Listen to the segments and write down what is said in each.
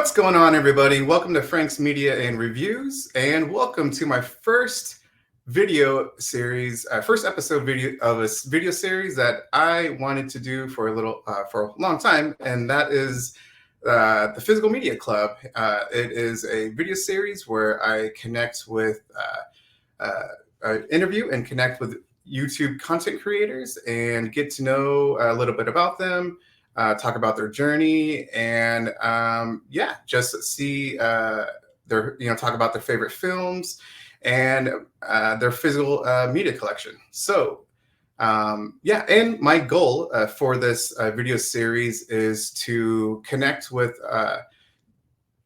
What's going on, everybody? Welcome to Frank's Media and Reviews, and welcome to my first video series, first episode video of a video series that I wanted to do for a long time, and that is the Physical Media Club. It is a video series where I connect with, interview and connect with YouTube content creators and get to know a little bit about them. Talk about their journey and just see talk about their favorite films and their physical media collection. So and my goal for this video series is to connect with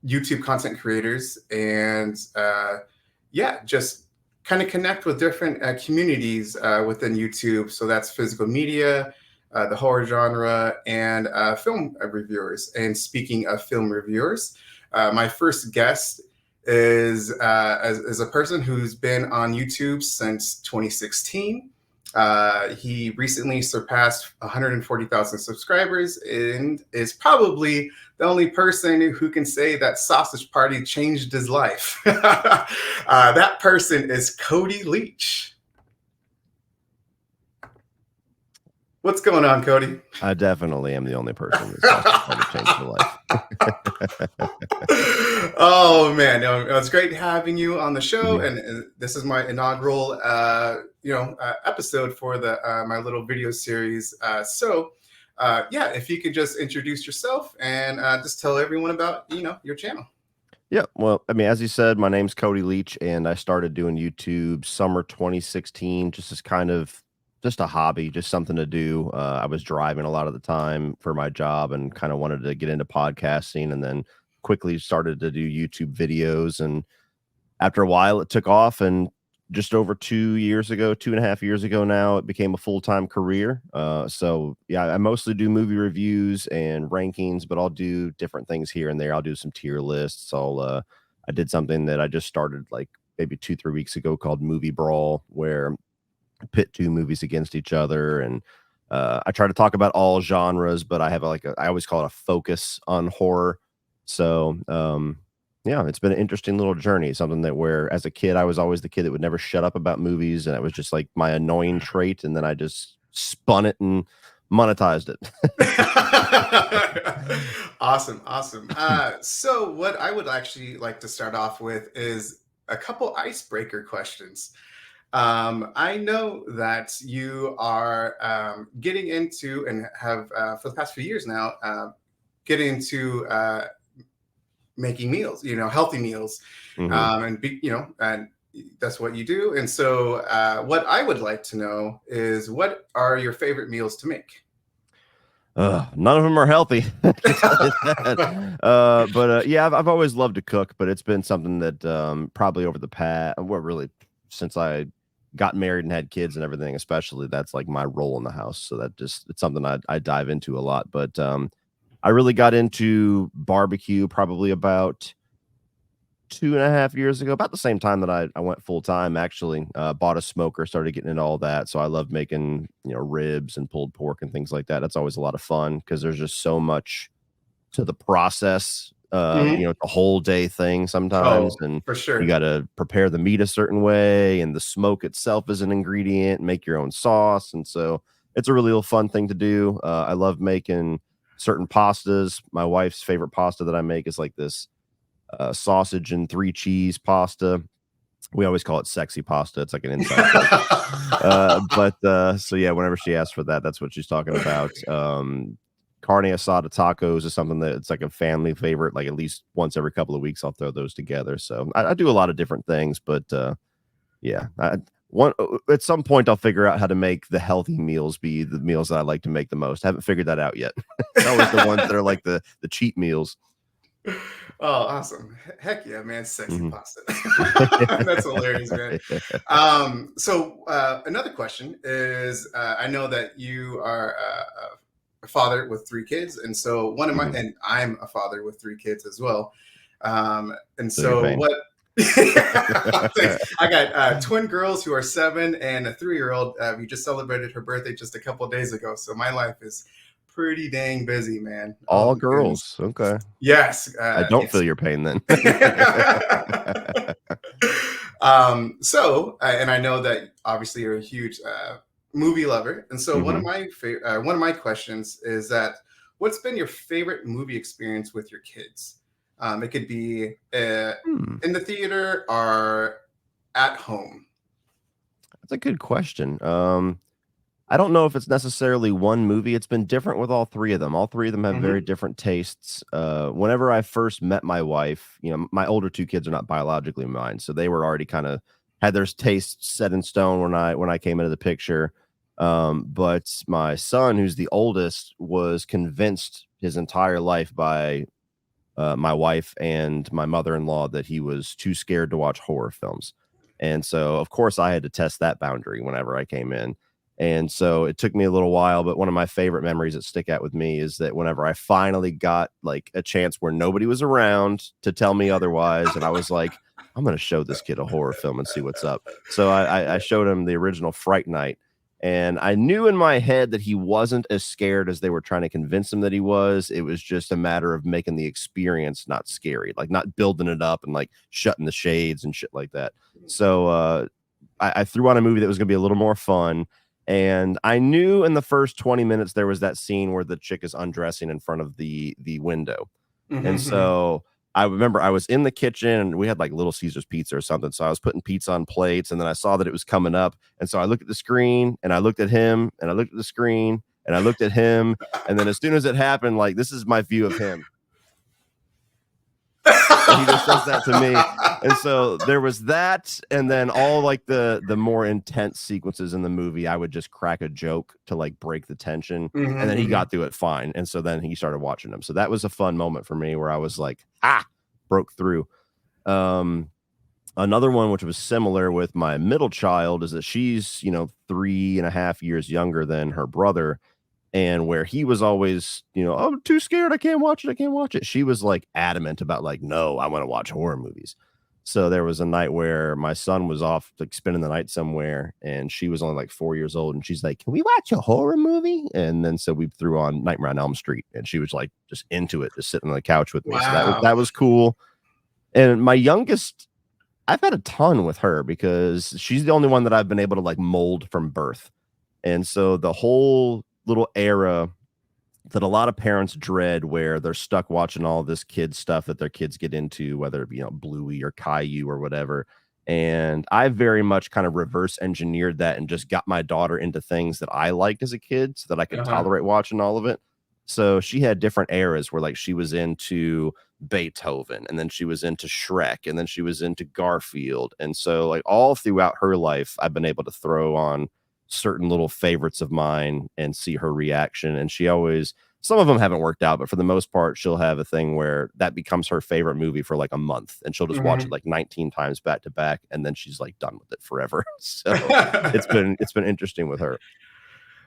YouTube content creators and just kind of connect with different communities within YouTube. So that's physical media, the horror genre, and film reviewers. And speaking of film reviewers, my first guest is a person who's been on YouTube since 2016. He recently surpassed 140,000 subscribers and is probably the only person who can say that Sausage Party changed his life. That person is Cody Leach. What's going on, Cody? I definitely am the only person that's changed my life. Oh man, it's great having you on the show, and this is my inaugural, episode for my little video series. If you could just introduce yourself and just tell everyone about your channel. Yeah, well, I mean, as you said, my name's Cody Leach, and I started doing YouTube summer 2016, just as kind of just a hobby, just something to do. I was driving a lot of the time for my job and kind of wanted to get into podcasting, and then quickly started to do YouTube videos. And after a while it took off, and just over 2.5 years ago now, it became a full-time career. I mostly do movie reviews and rankings, but I'll do different things here and there. I'll do some tier lists. I did something that I just started like maybe 2-3 weeks ago called Movie Brawl, where pit two movies against each other, and I try to talk about all genres, but I have I always call it a focus on horror. So it's been an interesting little journey. Something that where as a kid I was always the kid that would never shut up about movies, and it was just like my annoying trait, and then I just spun it and monetized it. Awesome. So what I would actually like to start off with is a couple icebreaker questions. I know that you are getting into and have for the past few years now getting into making meals, healthy meals, and that's what you do. And so what I would like to know is, what are your favorite meals to make? None of them are healthy. I've always loved to cook, but it's been something that probably over the past, since I got married and had kids and everything, especially, that's like my role in the house. So it's something I dive into a lot. But I really got into barbecue probably about 2.5 years ago, about the same time that I went full time. Actually, bought a smoker, started getting into all that. So I love making ribs and pulled pork and things like that. That's always a lot of fun because there's just so much to the process. It's a whole day thing sometimes, and for sure you got to prepare the meat a certain way, and the smoke itself is an ingredient, and make your own sauce. And so it's a really fun thing to do. I love making certain pastas. My wife's favorite pasta that I make is like this sausage and 3 cheese pasta. We always call it sexy pasta. It's like an inside joke. Whenever she asks for that, that's what she's talking about. Carne asada tacos is something that it's like a family favorite. Like at least once every couple of weeks, I'll throw those together. So I do a lot of different things, but at some point I'll figure out how to make the healthy meals be the meals that I like to make the most. I haven't figured that out yet. It's always the ones that are like the cheat meals. Oh, awesome. Heck yeah, man. Sexy pasta. That's hilarious, man. So another question is, I know that you are a father with 3 kids. And so and I'm a father with 3 kids as well. I got twin girls who are 7 and a 3-year-old. We just celebrated her birthday just a couple of days ago. So my life is pretty dang busy, man. Oh All my goodness. girls. Okay. Yes. I don't feel Yes. your pain then. And I know that obviously you're a huge movie lover, and so Hmm. one of my questions is that what's been your favorite movie experience with your kids? It could be Hmm. in the theater or at home. That's a good question. I don't know if it's necessarily one movie. It's been different with all three of them. All three of them have very Hmm. different tastes. Whenever I first met my wife, my older two kids are not biologically mine, so they were already kind of had their tastes set in stone when I came into the picture. But my son, who's the oldest, was convinced his entire life by my wife and my mother-in-law that he was too scared to watch horror films. And so, of course, I had to test that boundary whenever I came in. And so it took me a little while, but one of my favorite memories that stick out with me is that whenever I finally got like a chance where nobody was around to tell me otherwise, and I was like, I'm going to show this kid a horror film and see what's up. So I showed him the original Fright Night, and I knew in my head that he wasn't as scared as they were trying to convince him that he was. It was just a matter of making the experience not scary, like not building it up and like shutting the shades and shit like that. So I threw on a movie that was going to be a little more fun. And I knew in the first 20 minutes there was that scene where the chick is undressing in front of the window. And Hmm. so I remember I was in the kitchen and we had like Little Caesars pizza or something. So I was putting pizza on plates and then I saw that it was coming up. And so I looked at the screen and I looked at him and I looked at the screen and I looked at him. And then as soon as it happened, like this is my view of him. So he just does that to me. And so there was that, and then all like the more intense sequences in the movie, I would just crack a joke to like break the tension, and then he Hmm. got through it fine. And so then he started watching them. So that was a fun moment for me where I was like, broke through. Um, Another one which was similar with my middle child is that she's 3.5 years younger than her brother, and where he was always, I'm too scared, I can't watch it, I can't watch it. She was like adamant about like, no, I want to watch horror movies. So there was a night where my son was off like spending the night somewhere, and she was only like 4 years old, and she's like, "Can we watch a horror movie?" And then so we threw on Nightmare on Elm Street, and she was like just into it, just sitting on the couch with me. So that was Wow. that was cool. And my youngest, I've had a ton with her because she's the only one that I've been able to like mold from birth. And so the whole little era that a lot of parents dread where they're stuck watching all this kid stuff that their kids get into, whether it be, Bluey or Caillou or whatever. And I very much kind of reverse engineered that and just got my daughter into things that I liked as a kid so that I could Uh-huh. tolerate watching all of it. So she had different eras where like she was into Beethoven, and then she was into Shrek, and then she was into Garfield. And so like all throughout her life, I've been able to throw on certain little favorites of mine and see her reaction. And she always, some of them haven't worked out, but for the most part, she'll have a thing where that becomes her favorite movie for like a month, and she'll just watch it Hmm. like 19 times back to back, and then she's like done with it forever. So it's been interesting with her.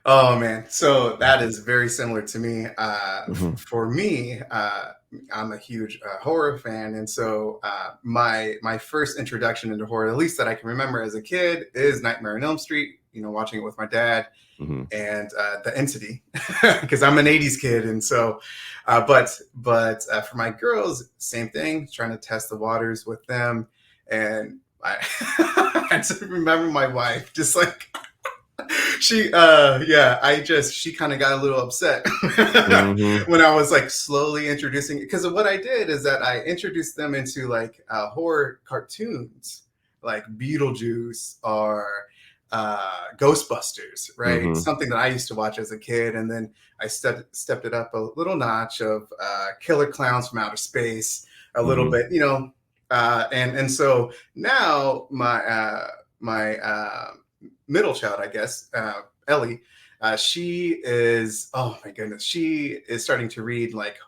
Oh man, so that is very similar to me. Mhm. For me, I'm a huge horror fan, and so my first introduction into horror, at least that I can remember as a kid, is Nightmare on Elm Street. Watching it with my dad Mhm. and The Entity, because I'm an '80s kid, and so, but for my girls, same thing, trying to test the waters with them, and I, I just remember my wife just like she kind of got a little upset Mhm. when I was like slowly introducing, because of what I did is that I introduced them into like horror cartoons like Beetlejuice or Ghostbusters, right? Mhm. Something that I used to watch as a kid, and then I stepped it up a little notch of Killer Clowns from Outer Space, a little Mhm. bit, and so now my middle child, I guess, Ellie, she is, oh my goodness, she is starting to read like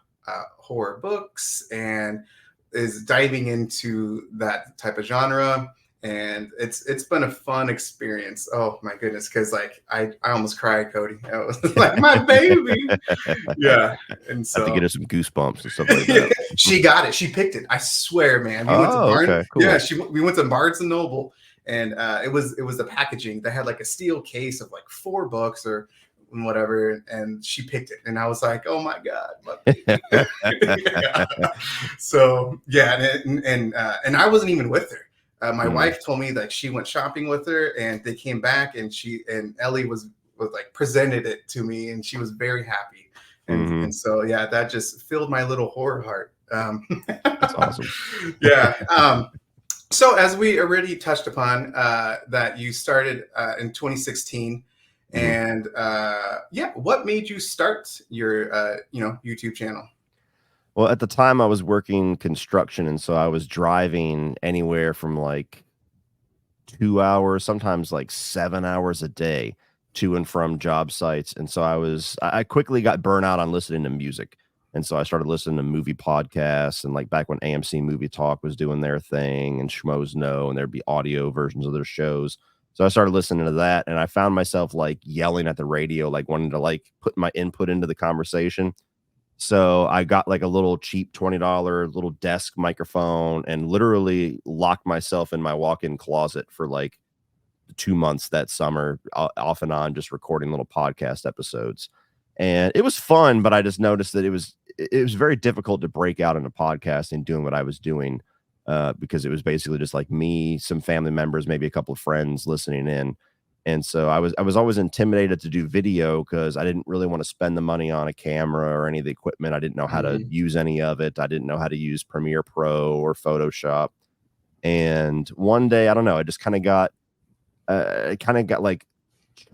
horror books and is diving into that type of genre. And it's been a fun experience. Oh my goodness, because like I almost cried, Cody. I was like my baby, yeah. And Have to get so her some goosebumps and stuff like that. she got it. She picked it. I swear, man. We went to Oh, Barnes. okay, Yeah, cool. we went to Barnes and Noble, and it was the packaging. They had like a steel case of like 4 books or and whatever, and she picked it, and I was like, oh my god, my baby. Yeah. So yeah, and I wasn't even with her. My wife told me that she went shopping with her, and they came back, and Ellie was like presented it to me, and she was very happy, and so yeah, that just filled my little horror heart. That's awesome. Yeah. So as we already touched upon, that you started in 2016, and yeah, what made you start your YouTube channel? Well, at the time I was working construction, and so I was driving anywhere from like 2 hours, sometimes like 7 hours a day to and from job sites. And so I quickly got burnt out on listening to music. And so I started listening to movie podcasts, and like back when AMC Movie Talk was doing their thing and Schmoes Know, and there'd be audio versions of their shows. So I started listening to that, and I found myself like yelling at the radio, like wanting to like put my input into the conversation. So I got like a little cheap $20 little desk microphone and literally locked myself in my walk-in closet for like 2 months that summer, off and on, just recording little podcast episodes. And it was fun, but I just noticed that it was very difficult to break out into podcasting doing what I was doing, because it was basically just like me, some family members, maybe a couple of friends listening in. And so I was always intimidated to do video because I didn't really want to spend the money on a camera or any of the equipment. I didn't know how to use any of it. I didn't know how to use Premiere Pro or Photoshop. And one day, I don't know, I just kind of got like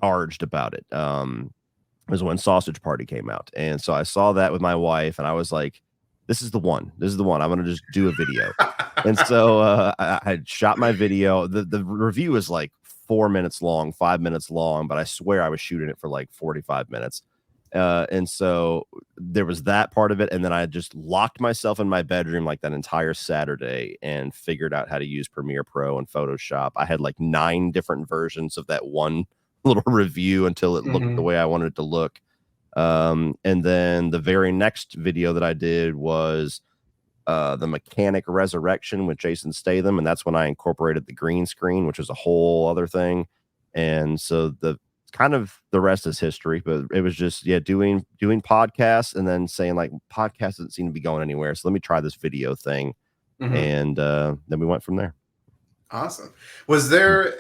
charged about it. Was when Sausage Party came out. And so I saw that with my wife, and I was like, this is the one. This is the one. I'm going to just do a video. And so I shot my video. The review is like 4 minutes long, 5 minutes long, but I swear I was shooting it for like 45 minutes. And so there was that part of it. And then I just locked myself in my bedroom like that entire Saturday and figured out how to use Premiere Pro and Photoshop. I had like 9 different versions of that one little review until it looked the way I wanted it to look. And then the very next video that I did was the Mechanic Resurrection with Jason Statham, and that's when I incorporated the green screen, which was a whole other thing. And so the rest is history, but it was just doing podcasts and then saying like podcast doesn't seem to be going anywhere, so let me try this video thing. And then we went from there. Awesome. Was there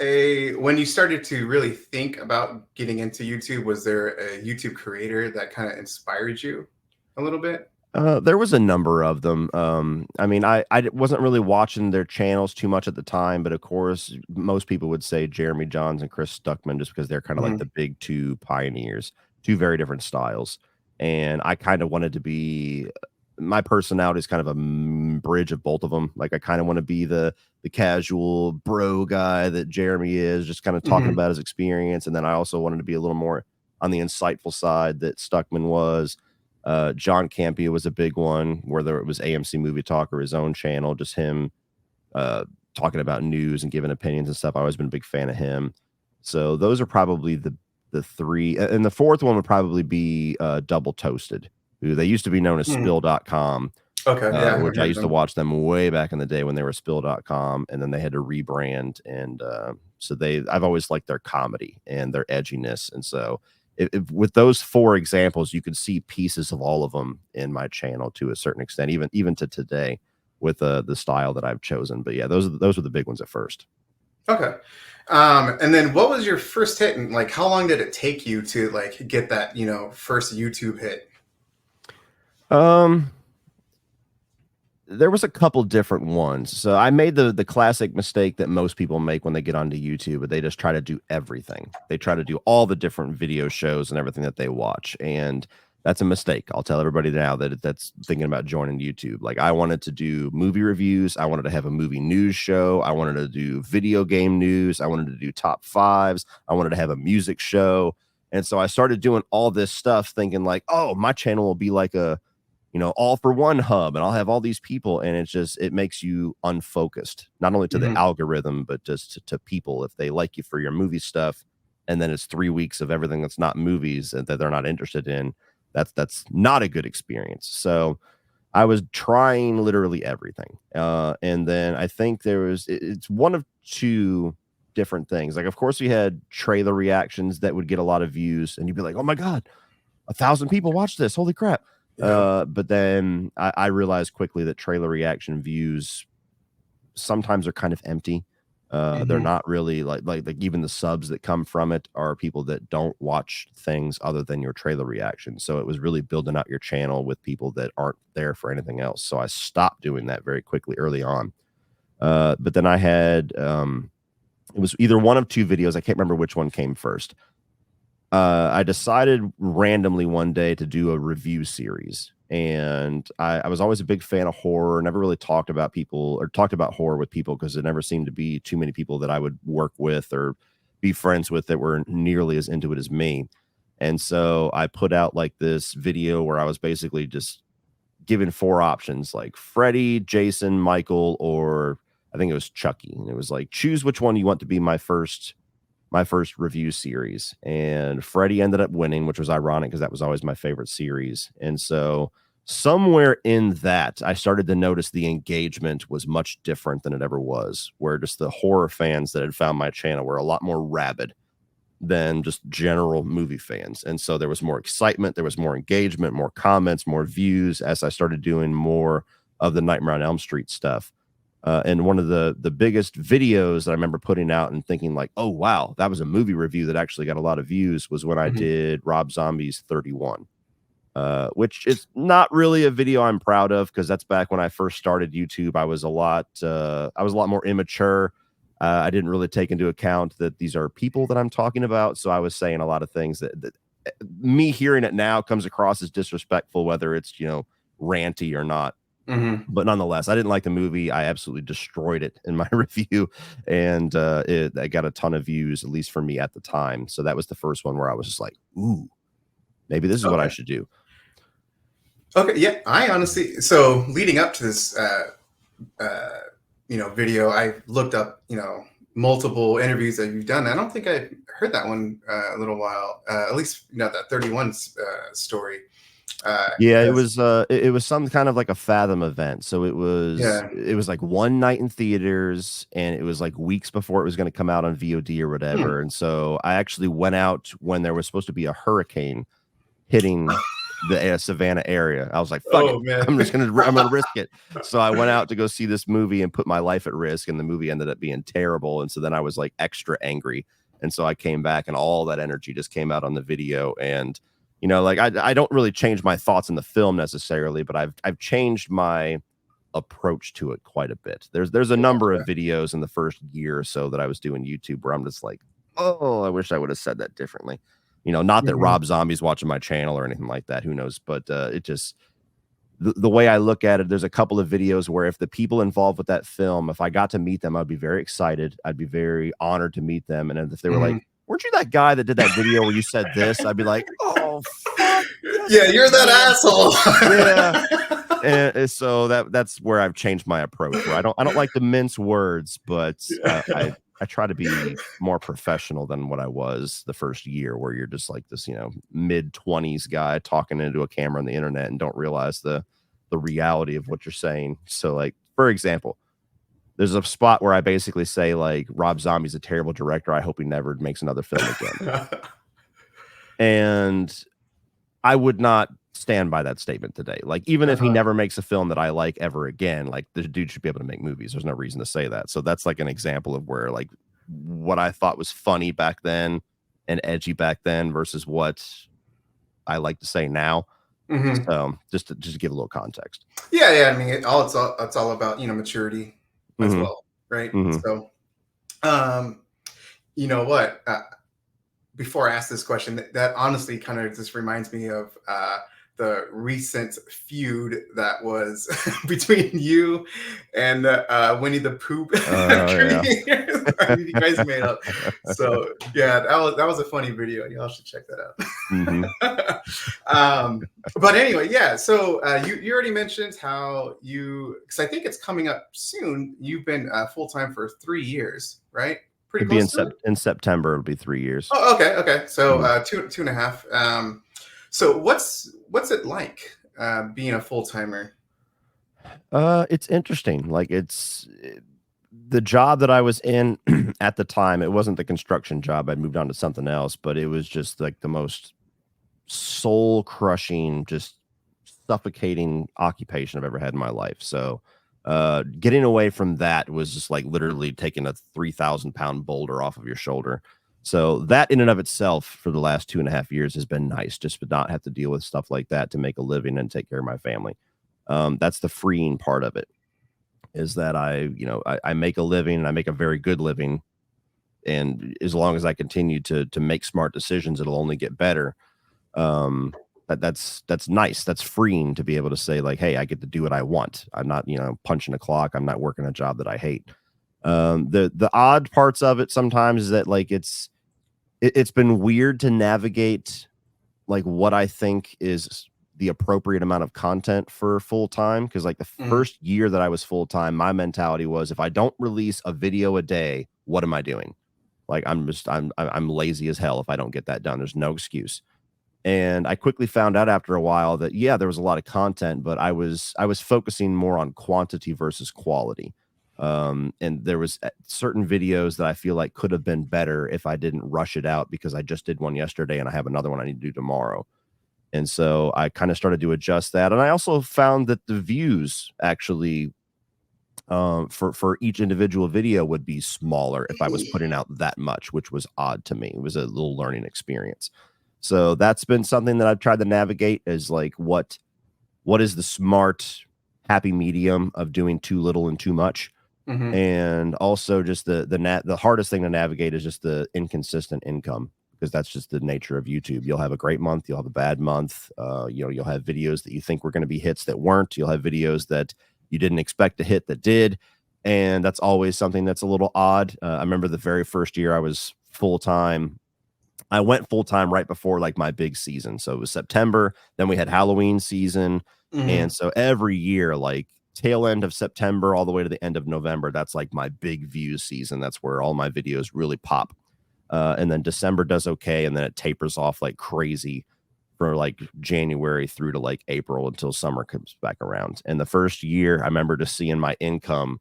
when you started to really think about getting into YouTube, was there a YouTube creator that kind of inspired you a little bit? There was a number of them. I mean, I wasn't really watching their channels too much at the time, but of course, most people would say Jeremy Johns and Chris Stuckman, just because they're kind of like the big two pioneers, two very different styles. And I kind of wanted to be, my personality is kind of a bridge of both of them. Like I kind of want to be the casual bro guy that Jeremy is, just kind of talking about his experience. And then I also wanted to be a little more on the insightful side that Stuckman was. John Campea was a big one, whether it was AMC Movie Talk or his own channel, just him talking about news and giving opinions and stuff. I've always been a big fan of him. So those are probably the 3. And the 4th one would probably be Double Toasted, who they used to be known as Spill.com. Okay, yeah, which I used to watch them way back in the day when they were Spill.com, and then they had to rebrand. And so I've always liked their comedy and their edginess. And so with those 4 examples, you could see pieces of all of them in my channel to a certain extent, even to today with the style that I've chosen. But yeah, those were the big ones at first. Okay. And then what was your first hit, and like how long did it take you to like get that, first YouTube hit? There was a couple different ones. So I made the classic mistake that most people make when they get onto YouTube, but they just try to do everything. They try to do all the different video shows and everything that they watch. And that's a mistake. I'll tell everybody now that's thinking about joining YouTube. Like I wanted to do movie reviews. I wanted to have a movie news show. I wanted to do video game news. I wanted to do top 5s. I wanted to have a music show. And so I started doing all this stuff thinking like, oh, my channel will be like a, all for one hub, and I'll have all these people. And it makes you unfocused, not only to the algorithm, but just to people. If they like you for your movie stuff, and then it's 3 weeks of everything that's not movies and that they're not interested in, that's not a good experience. So I was trying literally everything. And then I think it's one of 2 different things. Like, of course, we had trailer reactions that would get a lot of views, and you'd be like, "Oh my god, 1,000 people watched this! Holy crap!" Yeah. But then I realized quickly that trailer reaction views sometimes are kind of empty. They're Hmm. not really like even the subs that come from it are people that don't watch things other than your trailer reaction. So it was really building out your channel with people that aren't there for anything else. So I stopped doing that very quickly early on. But then I had it was either one of two videos. I can't remember which one came first. I decided randomly one day to do a review series. And I was always a big fan of horror, never really talked about people or talked about horror with people because there never seemed to be too many people that I would work with or be friends with that were nearly as into it as me. And so I put out like this video where I was basically just given four options like Freddy, Jason, Michael, or I think it was Chucky. And it was like, choose which one you want to be my first review series. And Freddy ended up winning, which was ironic because that was always my favorite series. And so somewhere in that, I started to notice the engagement was much different than it ever was, where just the horror fans that had found my channel were a lot more rabid than just general movie fans. And so there was more excitement, there was more engagement, more comments, more views as I started doing more of the Nightmare on Elm Street stuff. And one of the biggest videos that I remember putting out and thinking like, oh wow, that was a movie review that actually got a lot of views was when I Hmm. did Rob Zombie's 31, which is not really a video I'm proud of because that's back when I first started YouTube. I was a lot more immature. I didn't really take into account that these are people that I'm talking about, so I was saying a lot of things that me hearing it now comes across as disrespectful, whether it's ranty or not. Hmm. But nonetheless, I didn't like the movie. I absolutely destroyed it in my review, and I got a ton of views, at least for me at the time. So that was the first one where I was just like, "Ooh, maybe this is what I Okay. should do." Okay. Yeah. I honestly, so leading up to this, uh, video, I looked up, multiple interviews that you've done. I don't think I heard that one a little while, at least, that 31 story. Yeah, it 'Cause, was it was some kind of like a Fathom event. So it was yeah. it was like one night in theaters, and it was like weeks before it was going to come out on VOD or Hmm. whatever. And so I actually went out when there was supposed to be a hurricane hitting the Savannah area. I was like, "Fuck it, Oh, man. I'm gonna risk it." So I went out to go see this movie and put my life at risk, and the movie ended up being terrible. And so then I was like extra angry, and so I came back, and all that energy just came out on the video. And like I don't really change my thoughts in the film necessarily, but I've changed my approach to it quite a bit. There's a number of Gotcha. videos in the first year or so that I was doing YouTube where I'm just like, oh, I wish I would have said that differently. Not that Mhm. Rob Zombie's watching my channel or anything like that. Who knows? But it just the way I look at it, there's a couple of videos where if the people involved with that film, if I got to meet them, I'd be very excited. I'd be very honored to meet them. And if they were like, Mhm. "Weren't you that guy that did that video where you said this?" I'd be like, "Oh fuck, yes, Yeah, I you're that am." asshole. Yeah. And so that's where I've changed my approach. Where I don't like to mince words, but I try to be more professional than what I was the first year, where you're just like this, mid-20s guy talking into a camera on the internet and don't realize the reality of what you're saying. So, like, for example, there's a spot where I basically say like Rob Zombie's a terrible director. I hope he never makes another film again. And I would not stand by that statement today. Like, even if he Uh-huh. never makes a film that I like ever again, like the dude should be able to make movies. There's no reason to say that. So that's like an example of where like what I thought was funny back then and edgy back then versus what I like to say now. Mhm. So just to give a little context. Yeah, yeah. I mean, it's all about maturity as Hmm. well, right? Hmm. So, um, you know what? Before I ask this question, that honestly kind of just reminds me of the recent feud that was between you and Winnie the Pooh Oh yeah. creators. I mean, you guys made up. So yeah, that was a funny video. Y'all should check Hmm. that out. But anyway, yeah. So you already mentioned how because I think it's coming up soon. You've been full time for 3 years, right? Pretty It'd be close to it. in September. It'll be 3 years. Oh, okay, okay. So Mhm. two and a half. So what's it like being a full timer? It's interesting. Like the job that I was in at the time, it wasn't the construction job. I moved on to something else, but it was just like the most soul crushing, just suffocating occupation I've ever had in my life. So getting away from that was just like literally taking a 3,000-pound boulder off of your shoulder. So that in and of itself for the last 2.5 years has been nice, just to not have to deal with stuff like that to make a living and take care of my family. That's the freeing part of it, is that I make a living, and I make a very good living. And as long as I continue to make smart decisions, it'll only get better. That's nice. That's freeing to be able to say, like, hey, I get to do what I want. I'm not, punching a clock. I'm not working a job that I hate. The odd parts of it sometimes is that, like, it's been weird to navigate, like, what I think is the appropriate amount of content for full time. Cause like the first year that I was full time, my mentality was, if I don't release a video a day, what am I doing? Like, I'm lazy as hell if I don't get that done. There's no excuse. And I quickly found out after a while that, yeah, there was a lot of content, but I was focusing more on quantity versus quality. And there was certain videos that I feel like could have been better if I didn't rush it out, because I just did one yesterday and I have another one I need to do tomorrow. And so I kind of started to adjust that. And I also found that the views actually, for each individual video, would be smaller if I was putting out that much, which was odd to me. It was a little learning experience. So that's been something that I've tried to navigate, is like, what is the smart, happy medium of doing too little and too much. And also just the hardest thing to navigate is just the inconsistent income, because that's just the nature of YouTube. You'll have a great month, you'll have a bad month. You'll have videos that you think were going to be hits that weren't. You'll have videos that you didn't expect to hit that did. And that's always something that's a little odd. I remember the very first year I was full time. I went full time right before, like, my big season. So it was September. Then we had Halloween season. And so every year, like, tail end of September all the way to the end of November, that's like my big views season. That's where all my videos really pop. And then December does okay. And then it tapers off like crazy for like January through to like April, until summer comes back around. And the first year, I remember just seeing my income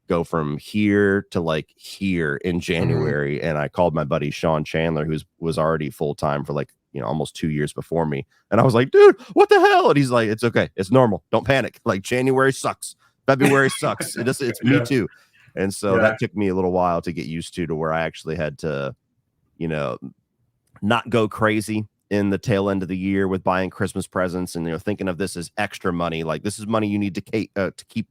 go from here to like here in January. And I called my buddy Sean Chandler, who was already full time for like, almost 2 years before me. And I was like, dude, what the hell? And he's like, it's okay. It's normal. Don't panic. Like, January sucks. February sucks. It's me too. And so that took me a little while to get used to where I actually had to, not go crazy in the tail end of the year with buying Christmas presents and, thinking of this as extra money. Like, this is money you need to keep,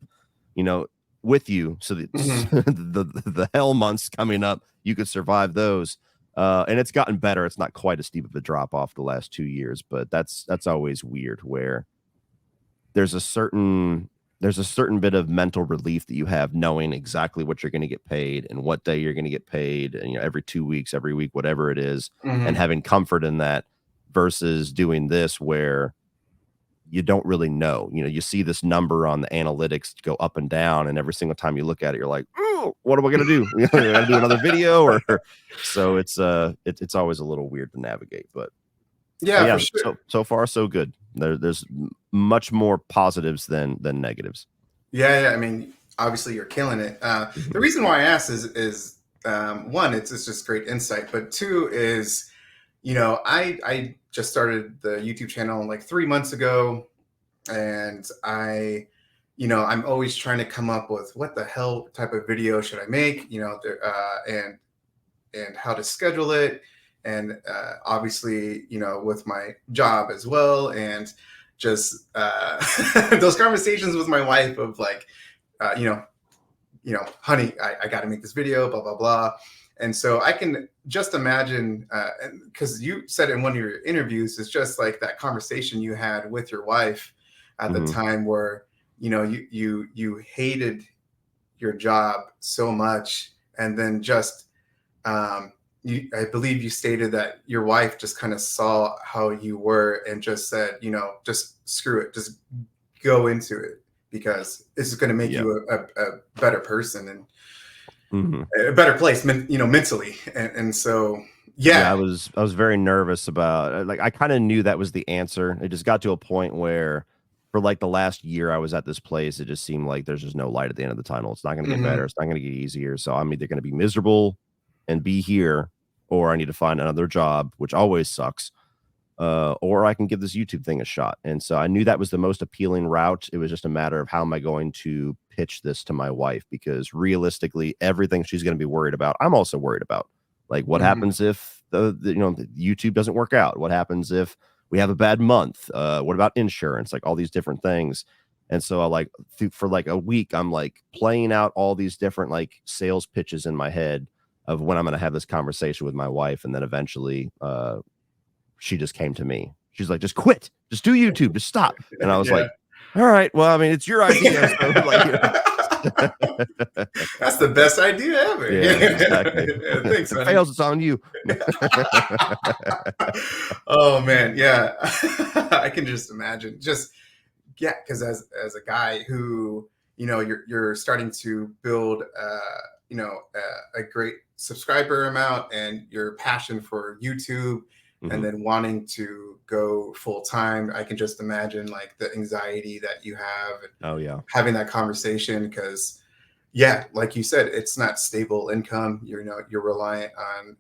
with you, so that the hell months coming up, you could survive those. And it's gotten better. It's not quite as steep of a drop off the last 2 years, but that's always weird, where there's a certain bit of mental relief that you have knowing exactly what you're going to get paid and what day you're going to get paid, and every 2 weeks, every week, whatever it is, and having comfort in that, versus doing this where you don't really know. You see this number on the analytics go up and down, and every single time you look at it, you're like, oh, what am I going to do? I got to do another video, or so it's always a little weird to navigate, but yeah, for sure. So far so good. There's much more positives than negatives. Yeah. I mean, obviously you're killing it. The reason why I asked is one, it's just great insight, but two is, I just started the YouTube channel like 3 months ago, and I'm always trying to come up with what the hell type of video should I make, and how to schedule it. And obviously, with my job as well, and just those conversations with my wife of like, honey, I got to make this video, blah, blah, blah. And so I can just imagine, because you said in one of your interviews, it's just like that conversation you had with your wife at the time, where, you hated your job so much. And then just, I believe you stated that your wife just kind of saw how you were and just said, just screw it, just go into it, because this is going to make you a better person and a better place, mentally. And so, I was very nervous about, like, I kind of knew that was the answer. It just got to a point where, for like the last year I was at this place, it just seemed like there's just no light at the end of the tunnel. It's not going to get better. It's not going to get easier. So I'm either going to be miserable and be here, or I need to find another job, which always sucks, or I can give this YouTube thing a shot. And so I knew that was the most appealing route. It was just a matter of how am I going to pitch this to my wife, because realistically, everything she's going to be worried about, I'm also worried about. Like, what Mhm. happens if the YouTube doesn't work out? What happens if we have a bad month? What about insurance? Like all these different things. And so I like for like a week, I'm like playing out all these different like sales pitches in my head of when I'm going to have this conversation with my wife. And then eventually, she just came to me. She's like, just quit, just do YouTube, just stop. And I was Yeah. like, all right, well, I mean, it's your idea. So like, That's the best idea ever. yeah, exactly. Yeah, If thanks, it honey. fails, it's on you. Oh man, yeah. I can just imagine. Just yeah, because as a guy who you're starting to build a great subscriber amount and your passion for YouTube, and Mhm. then wanting to go full time, I can just imagine like the anxiety that you have and Oh yeah. having that conversation because yeah, like you said, it's not stable income. You're reliant on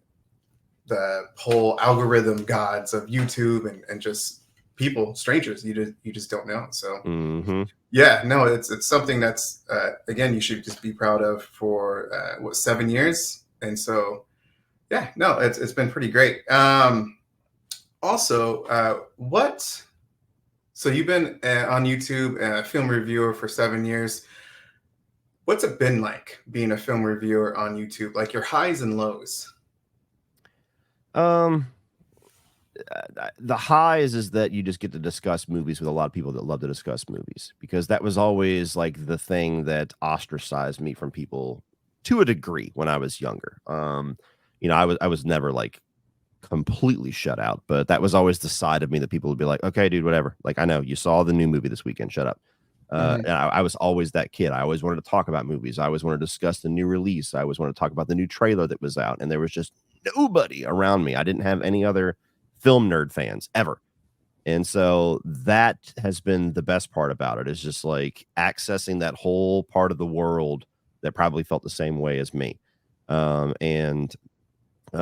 the whole algorithm gods of YouTube and just people, strangers you just don't know. So Hmm. yeah, no, it's something that's again you should just be proud of for what 7 years, and so yeah, no, it's been pretty great. Also, what? So you've been on YouTube, film reviewer for 7 years. What's it been like being a film reviewer on YouTube? Like your highs and lows. Um, the highs is that you just get to discuss movies with a lot of people that love to discuss movies, because that was always like the thing that ostracized me from people to a degree when I was younger. I was never like completely shut out, but that was always the side of me that people would be like, okay, dude, whatever. Like, I know you saw the new movie this weekend. Shut up. Hmm. And I was always that kid. I always wanted to talk about movies. I always wanted to discuss the new release. I always wanted to talk about the new trailer that was out. And there was just nobody around me. I didn't have any other film nerd fans ever. And so that has been the best part about it, is just like accessing that whole part of the world that probably felt the same way as me. And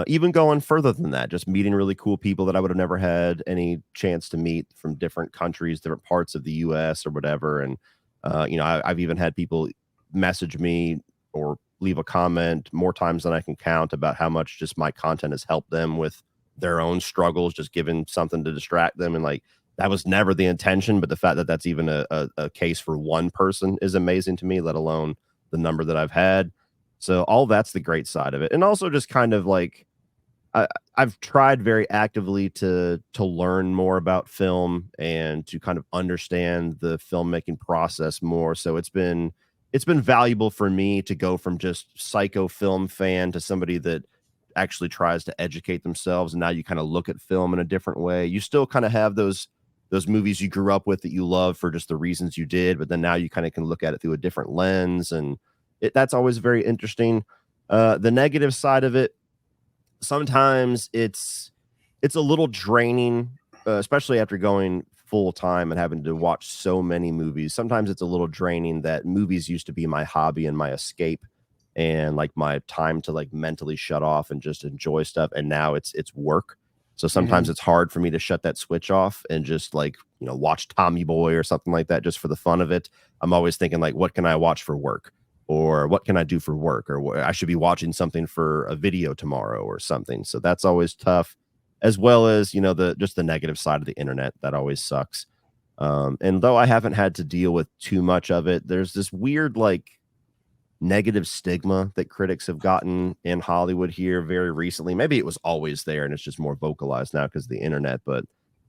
even going further than that, just meeting really cool people that I would have never had any chance to meet from different countries, different parts of the US or whatever. And, I've even had people message me or leave a comment more times than I can count about how much just my content has helped them with their own struggles, just giving something to distract them. And like, that was never the intention, but the fact that that's even a case for one person is amazing to me, let alone the number that I've had. So all that's the great side of it. And also just kind of like I, I've tried very actively to learn more about film and to kind of understand the filmmaking process more. So it's been valuable for me to go from just psycho film fan to somebody that actually tries to educate themselves. And now you kind of look at film in a different way. You still kind of have those movies you grew up with that you love for just the reasons you did, but then now you kind of can look at it through a different lens, and that's always very interesting. The negative side of it, sometimes it's a little draining, especially after going full time and having to watch so many movies. Sometimes it's a little draining that movies used to be my hobby and my escape and like my time to like mentally shut off and just enjoy stuff, and now it's work. So sometimes Hmm. it's hard for me to shut that switch off and just like, watch Tommy Boy or something like that just for the fun of it. I'm always thinking like, what can I watch for work? Or what can I do for work? Or I should be watching something for a video tomorrow or something. So that's always tough, as well as, the just the negative side of the internet. That always sucks. And though I haven't had to deal with too much of it, there's this weird like negative stigma that critics have gotten in Hollywood here very recently. Maybe it was always there and it's just more vocalized now because of the internet. But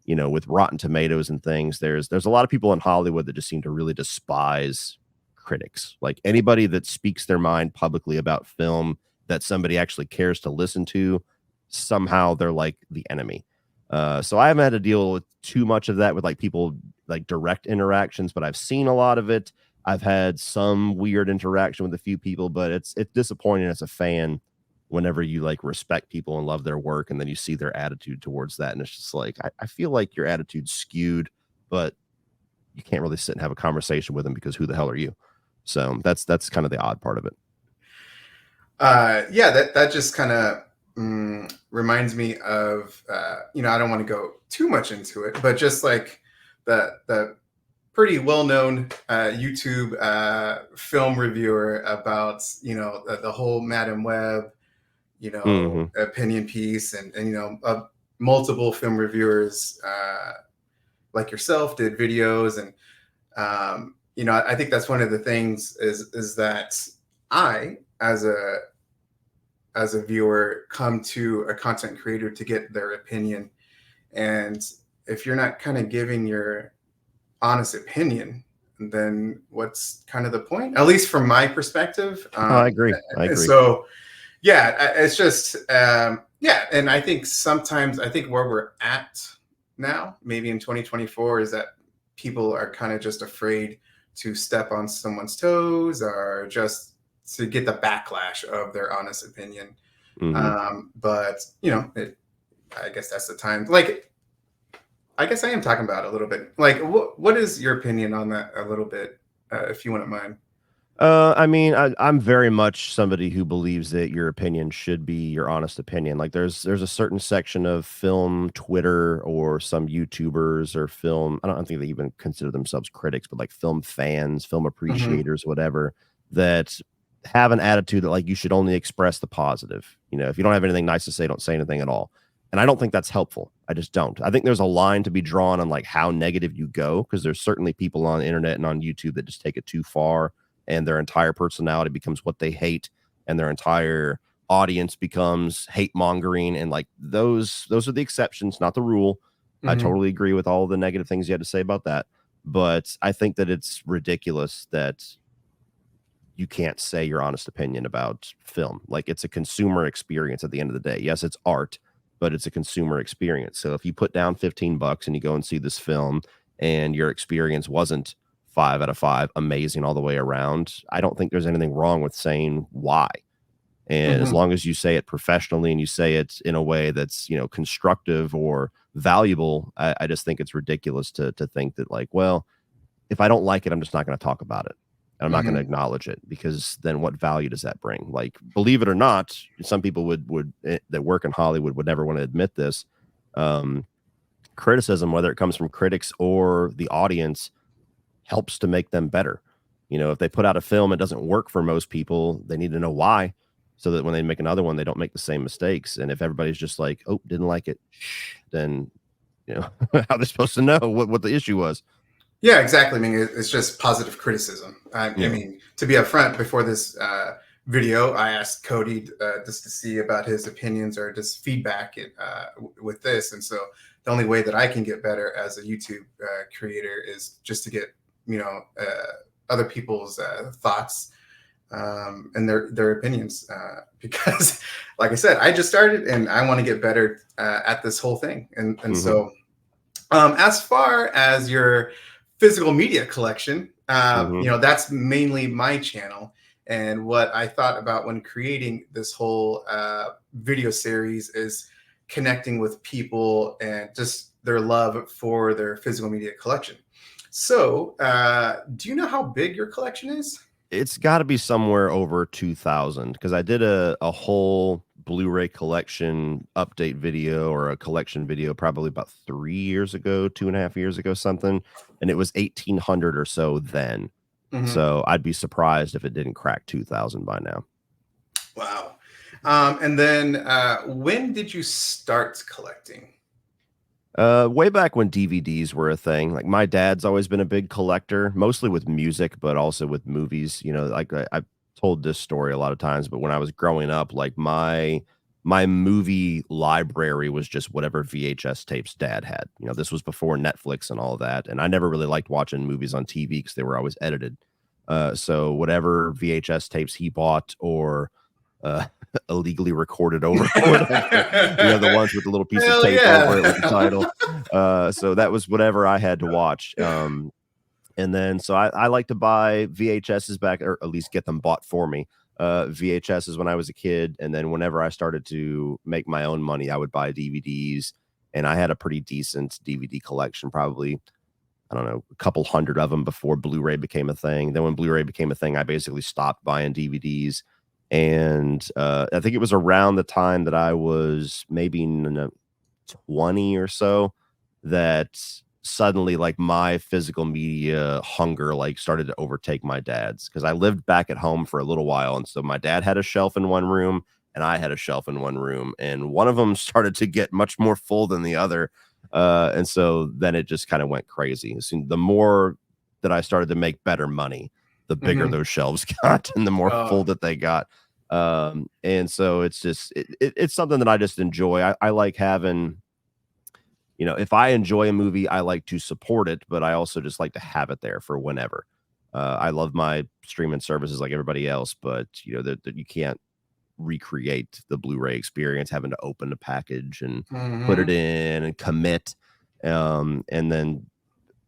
with Rotten Tomatoes and things, there's a lot of people in Hollywood that just seem to really despise critics. Like anybody that speaks their mind publicly about film that somebody actually cares to listen to, somehow they're like the enemy. So I haven't had to deal with too much of that with like people like direct interactions, but I've seen a lot of it. I've had some weird interaction with a few people, but it's disappointing as a fan whenever you like respect people and love their work and then you see their attitude towards that. And it's just like, I feel like your attitude's skewed, but you can't really sit and have a conversation with them because who the hell are you? So that's kind of the odd part of it. Yeah, that just kind of reminds me of I don't want to go too much into it, but just like the pretty well known YouTube film reviewer about the whole Madam Web Hmm. opinion piece, and multiple film reviewers like yourself did videos, and I think that's one of the things is that I as a viewer come to a content creator to get their opinion, and if you're not kind of giving your honest opinion, then what's kind of the point, at least from my perspective. Oh, I agree. I agree. So yeah, it's just yeah, and I think where we're at now, maybe in 2024, is that people are kind of just afraid to step on someone's toes, or just to get the backlash of their honest opinion. Hmm. But I guess that's the time. Like, I guess I am talking about it a little bit. Like, what is your opinion on that a little bit, if you wouldn't mind? I mean, I'm very much somebody who believes that your opinion should be your honest opinion. Like, there's a certain section of film Twitter or some YouTubers or film. I don't think they even consider themselves critics, but like film fans, film Hmm. appreciators, whatever, that have an attitude that like you should only express the positive. If you don't have anything nice to say, don't say anything at all. And I don't think that's helpful. I just don't. I think there's a line to be drawn on like how negative you go, because there's certainly people on the internet and on YouTube that just take it too far, and their entire personality becomes what they hate, and their entire audience becomes hate mongering, and like those are the exceptions, not the rule. I Hmm. totally agree with all the negative things you had to say about that, but I think that it's ridiculous that you can't say your honest opinion about film. Like, it's a consumer experience at the end of the day. Yes, it's art, but it's a consumer experience. So if you put down 15 bucks and you go and see this film and your experience wasn't 5 out of 5, amazing all the way around, I don't think there's anything wrong with saying why. And as Hmm. long as you say it professionally and you say it in a way that's, constructive or valuable, I just think it's ridiculous to think that like, well, if I don't like it, I'm just not going to talk about it. And I'm not going to Hmm. acknowledge it, because then what value does that bring? Like, believe it or not, some people would that work in Hollywood would never want to admit this. Um, Criticism, whether it comes from critics or the audience, helps to make them better. If they put out a film, it doesn't work for most people. They need to know why, so that when they make another one, they don't make the same mistakes. And if everybody's just like, "Oh, didn't like it," then how they're supposed to know what the issue was. Yeah, exactly. I mean, it's just positive criticism. I Yeah. mean, to be upfront, before this video, I asked Cody just to see about his opinions or just feedback with this. And so the only way that I can get better as a YouTube creator is just to get, other people's thoughts, and their opinions. Because, like I said, I just started and I want to get better at this whole thing. And Hmm. so as far as your physical media collection, Hmm. that's mainly my channel. And what I thought about when creating this whole video series is connecting with people and just their love for their physical media collection. So, do you know how big your collection is? It's gotta be somewhere over 2,000, because I did a whole Blu-ray collection update video, or a collection video, probably about 3 years ago, 2.5 years ago, something, and it was 1,800 or so then. Hmm. So, I'd be surprised if it didn't crack 2,000 by now. Wow. And then, when did you start collecting? Way back when DVDs were a thing. Like, my dad's always been a big collector, mostly with music, but also with movies. Like, I've told this story a lot of times, but when I was growing up, like my movie library was just whatever VHS tapes dad had. This was before Netflix and all of that, and I never really liked watching movies on TV because they were always edited. So whatever VHS tapes he bought, or uh, illegally recorded over or whatever, the ones with the little piece of Hell tape over it with the yeah. title. So that was whatever I had to watch. And then so I like to buy VHSs back, or at least get them bought for me. VHSs when I was a kid, and then whenever I started to make my own money, I would buy DVDs, and I had a pretty decent DVD collection, probably, I don't know, a couple hundred of them before Blu-ray became a thing. Then when Blu-ray became a thing, I basically stopped buying DVDs. And I think it was around the time that I was maybe 20 or so that suddenly like my physical media hunger like started to overtake my dad's, because I lived back at home for a little while, and so my dad had a shelf in one room and I had a shelf in one room, and one of them started to get much more full than the other. And so then it just kind of went crazy. So the more that I started to make better money, the bigger Mhm. those shelves got and the more full Oh, that they got. And so it's just it's something that I just enjoy. I like having, if I enjoy a movie, I like to support it, but I also just like to have it there for whenever. I love my streaming services like everybody else, but that you can't recreate the Blu-ray experience, having to open the package and put it mhm. in and commit. And then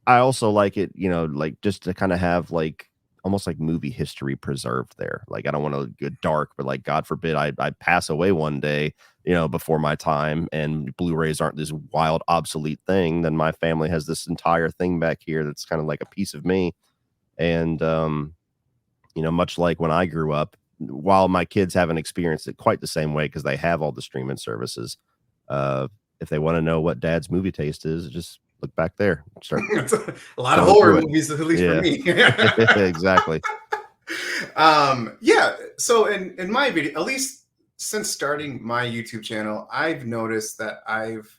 I also like it, like just to kind of have like almost like movie history preserved there. Like I don't want to get dark, but like God forbid I pass away one day, before my time, and Blu-rays aren't this wild obsolete thing, then my family has this entire thing back here that's kind of like a piece of me. And much like when I grew up, while my kids haven't experienced it quite the same way because they have all the streaming services, uh, if they want to know what dad's movie taste is, just look back there, start It's a lot of going horror through it. movies, at least for Yeah, me. exactly. Yeah. So in my video, at least since starting my YouTube channel, I've noticed that I've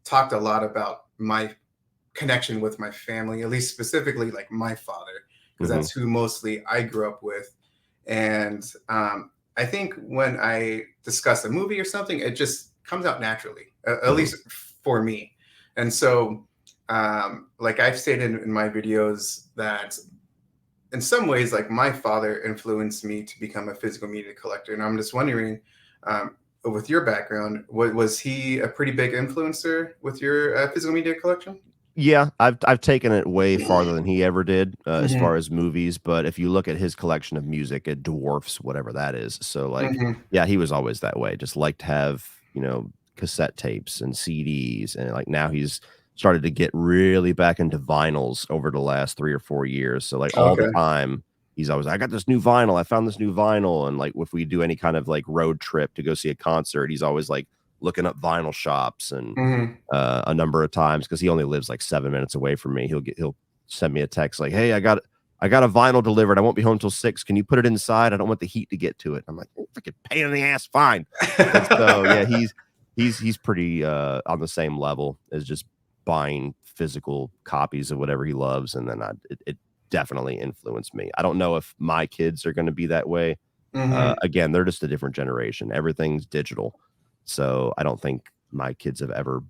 talked a lot about my connection with my family, at least specifically like my father, because Hmm. that's who mostly I grew up with. And I think when I discuss a movie or something, it just comes out naturally, at Hmm. least for me. And so, like I've stated in my videos that in some ways, like my father influenced me to become a physical media collector. And I'm just wondering, with your background, was he a pretty big influencer with your physical media collection? Yeah, I've taken it way farther than he ever did, as Hmm. far as movies. But if you look at his collection of music, it dwarfs whatever that is. So, like, Hmm. yeah, he was always that way. Just like to have cassette tapes and CDs, and like now he's started to get really back into vinyls over the last 3 or 4 years. So, like, all the Okay. time he's always, I got this new vinyl. I found this new vinyl, and like if we do any kind of like road trip to go see a concert, he's always like looking up vinyl shops. And Hmm. a number of times, because he only lives like 7 minutes away from me. He'll send me a text like, "Hey, I got a vinyl delivered. I won't be home till 6. Can you put it inside? I don't want the heat to get to it." I'm like, "Oh, freaking pain in the ass, fine." And so yeah, he's pretty on the same level as just buying physical copies of whatever he loves, and then it definitely influenced me. I don't know if my kids are going to be that way. Hmm. Again, they're just a different generation. Everything's digital, so I don't think my kids have ever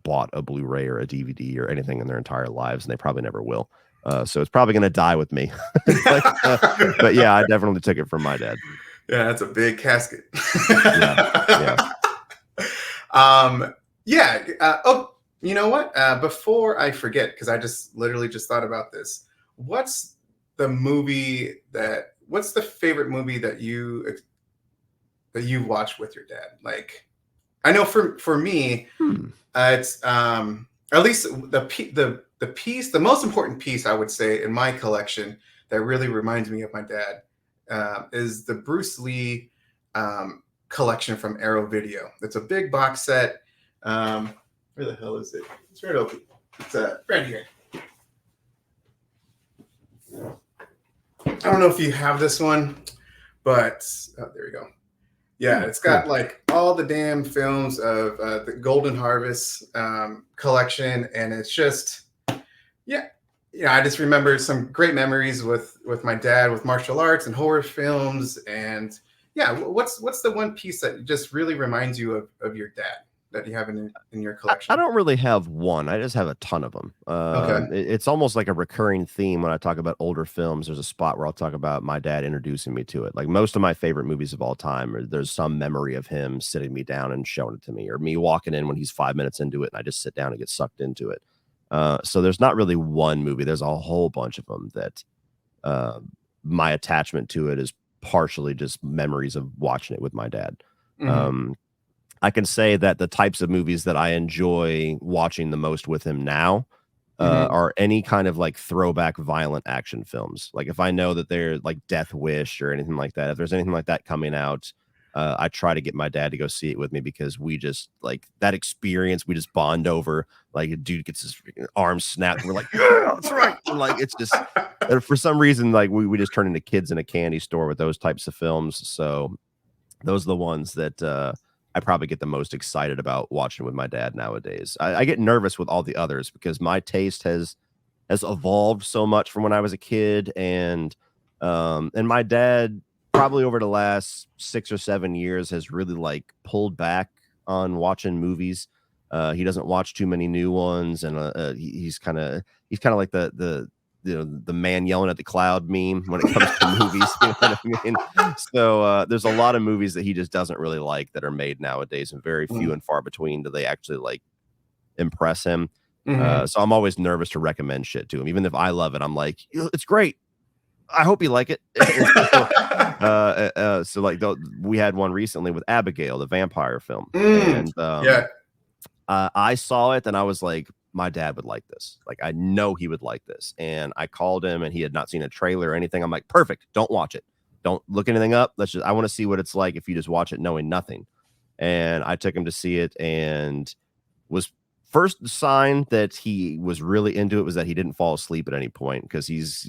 bought a Blu-ray or a DVD or anything in their entire lives, and they probably never will. So it's probably going to die with me. But yeah, I definitely took it from my dad. Yeah, that's a big casket. Yeah, yeah. um, yeah. Oh, you know what? Before I forget, because I just literally just thought about this. What's What's the favorite movie that you watched with your dad? Like, I know for me, Hmm. it's at least the most important piece I would say in my collection that really reminds me of my dad is the Bruce Lee collection from Arrow Video. It's a big box set. Where the hell is it? It's right over. It's right here. I don't know if you have this one, but there we go. Yeah, Hmm, it's got cool. like all the damn films of the Golden Harvest collection, and it's just yeah, yeah. I just remember some great memories with my dad with martial arts and horror films, and yeah. What's the one piece that just really reminds you of your dad that you have in your I collection? don't really have one. I just have a ton of them. Okay. It's almost like a recurring theme when I talk about older films. There's a spot where I'll talk about my dad introducing me to it. Like most of my favorite movies of all time, or there's some memory of him sitting me down and showing it to me, or me walking in when he's 5 minutes into it and I just sit down and get sucked into it. So there's not really one movie. There's a whole bunch of them that uh, my attachment to it is partially just memories of watching it with my dad. Hmm. Um, I can say that the types of movies that I enjoy watching the most with him now Mhm. are any kind of like throwback violent action films. Like if I know that they're like Death Wish or anything like that, if there's anything like that coming out, I try to get my dad to go see it with me because we just like that experience. We just bond over. Like a dude gets his freaking arm snapped. And we're like, yeah, that's right. And like it's just for some reason, like we just turn into kids in a candy store with those types of films. So those are the ones that I probably get the most excited about watching with my dad nowadays. I get nervous with all the others because my taste has evolved so much from when I was a kid, and my dad probably over the last 6 or 7 years has really like pulled back on watching movies. He doesn't watch too many new ones, and he's kind of like the man yelling at the cloud meme when it comes to movies. You know what I mean? So there's a lot of movies that he just doesn't really like that are made nowadays, and very few Mhm. and far between do they actually like impress him. Mhm. So I'm always nervous to recommend shit to him, even if I love it. I'm like, it's great. I hope you like it. So like we had one recently with Abigail, the vampire film, Mm. and Yeah. I saw it and I was like, my dad would like this. Like, I know he would like this. And I called him and he had not seen a trailer or anything. I'm like, perfect. Don't watch it. Don't look anything up. I want to see what it's like if you just watch it knowing nothing. And I took him to see it, and was first sign that he was really into it was that he didn't fall asleep at any point, because he's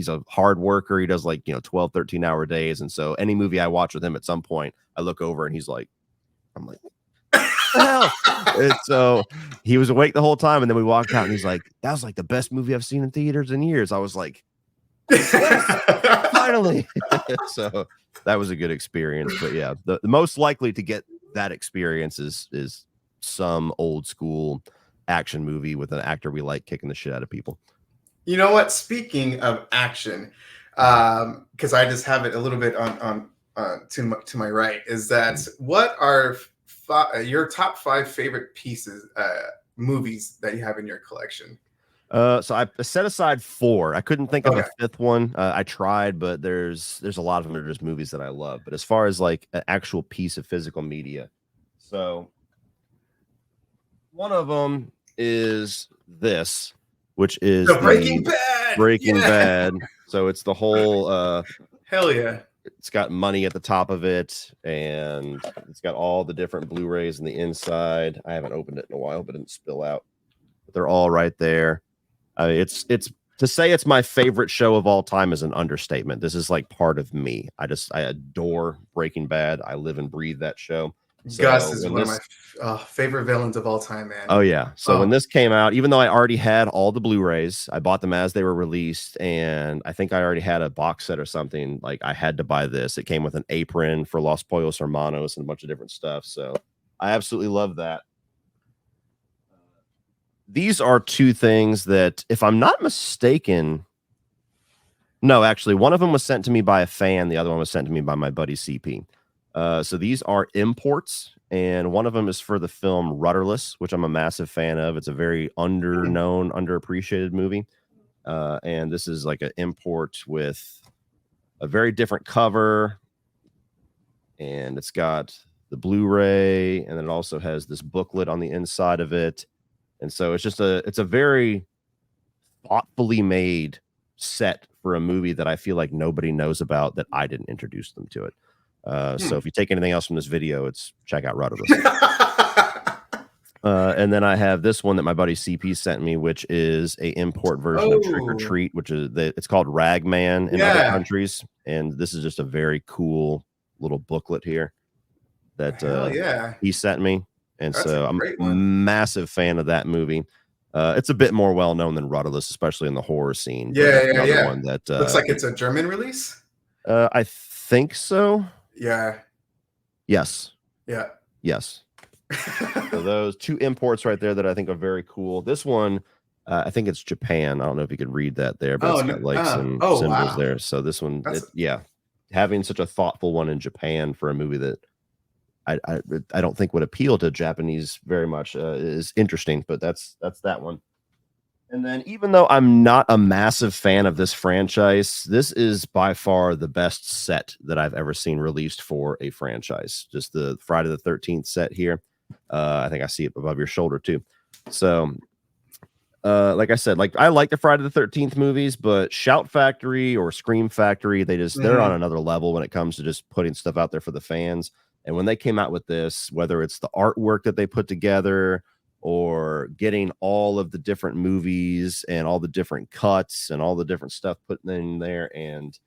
a hard worker. He does like, 12, 13-hour days. And so any movie I watch with him at some point, I look over and I'm like, the hell? And so he was awake the whole time, and then we walked out and he's like, that was like the best movie I've seen in theaters in years. I was like, yes, finally. So that was a good experience. But yeah, the most likely to get that experience is some old school action movie with an actor we like kicking the shit out of people. You know what? Speaking of action, because I just have it a little bit on to my right, is that what are your top five favorite pieces movies that you have in your collection? So I set aside four. I couldn't think of a Okay. fifth one. I tried, but there's a lot of them that are just movies that I love. But as far as like an actual piece of physical media, so one of them is this, which is The the Breaking Bad. Breaking Yeah. Bad. So it's the whole Hell yeah. it's got money at the top of it, and it's got all the different Blu-rays in the inside. I haven't opened it in a while, but it didn't spill out. But they're all right there. It's to say it's my favorite show of all time is an understatement. This is like part of me. I adore Breaking Bad. I live and breathe that show. Gus So is when one of my this favorite villains of all time, man. Oh yeah. So when Oh, this came out, even though I already had all the Blu-rays, I bought them as they were released, and I think I already had a box set or something. Like I had to buy this. It came with an apron for Los Pollos Hermanos and a bunch of different stuff. So I absolutely love that. These are two things that, if I'm not mistaken, no, actually, one of them was sent to me by a fan. The other one was sent to me by my buddy CP. So these are imports, and one of them is for the film Rudderless, which I'm a massive fan of. It's a very underknown, underappreciated movie. And this is like an import with a very different cover, and it's got the Blu-ray, and then it also has this booklet on the inside of it. And so it's a very thoughtfully made set for a movie that I feel like nobody knows about, that I didn't introduce them to it. So if you take anything else from this video, it's check out Rudderless. And then I have this one that my buddy CP sent me, which is a import version of Trick or oh, Treat, which is it's called Ragman in other yeah. countries. And this is just a very cool little booklet here that Hell yeah. he sent me. And That's a so I'm great a one. massive fan of that movie. It's a bit more well known than Rudderless, especially in the horror scene. But Yeah, that's yeah, another yeah. one that Looks like it's a German release. I think so. Yeah, Yes. yeah. Yes. So those two imports right there that I think are very cool. This one, I think it's Japan. I don't know if you could read that there, but Oh, it's no, got like some oh symbols wow. there. So this one, That's yeah, having such a thoughtful one in Japan for a movie that I don't think would appeal to Japanese very much is interesting. But that's that one. And then, even though I'm not a massive fan of this franchise, this is by far the best set that I've ever seen released for a franchise. Just the Friday the 13th set here. I think I see it above your shoulder too. So Like I said, like I like the Friday the 13th movies, but Shout Factory or Scream Factory, they're on Hmm. another level when it comes to just putting stuff out there for the fans. And when they came out with this, whether it's the artwork that they put together or getting all of the different movies and all the different cuts and all the different stuff put in there, and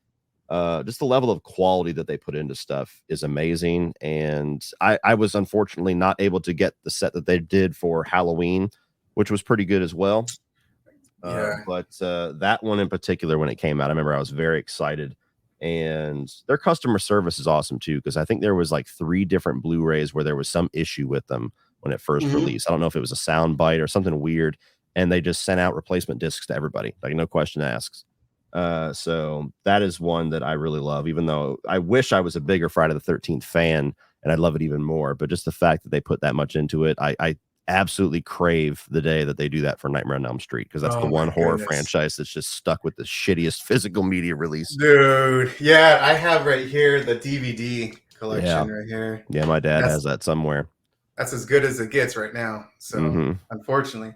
just the level of quality that they put into stuff is amazing. And I was unfortunately not able to get the set that they did for Halloween, which was pretty good as well. Yeah. But that one in particular, when it came out, I remember I was very excited. And their customer service is awesome too, because I think there was like 3 different Blu-rays where there was some issue with them when it first Hmm. released. I don't know if it was a sound bite or something weird, and they just sent out replacement discs to everybody, like no question asked. So that is one that I really love, even though I wish I was a bigger Friday the 13th fan and I'd love it even more. But just the fact that they put that much into it, I absolutely crave the day that they do that for Nightmare on Elm Street, because that's the Oh one my horror goodness. franchise that's just stuck with the shittiest physical media release. Dude, yeah, I have right here the DVD Yeah. collection right here. Yeah, my dad That's has that somewhere. that's as good as it gets right now. So Mhm. unfortunately,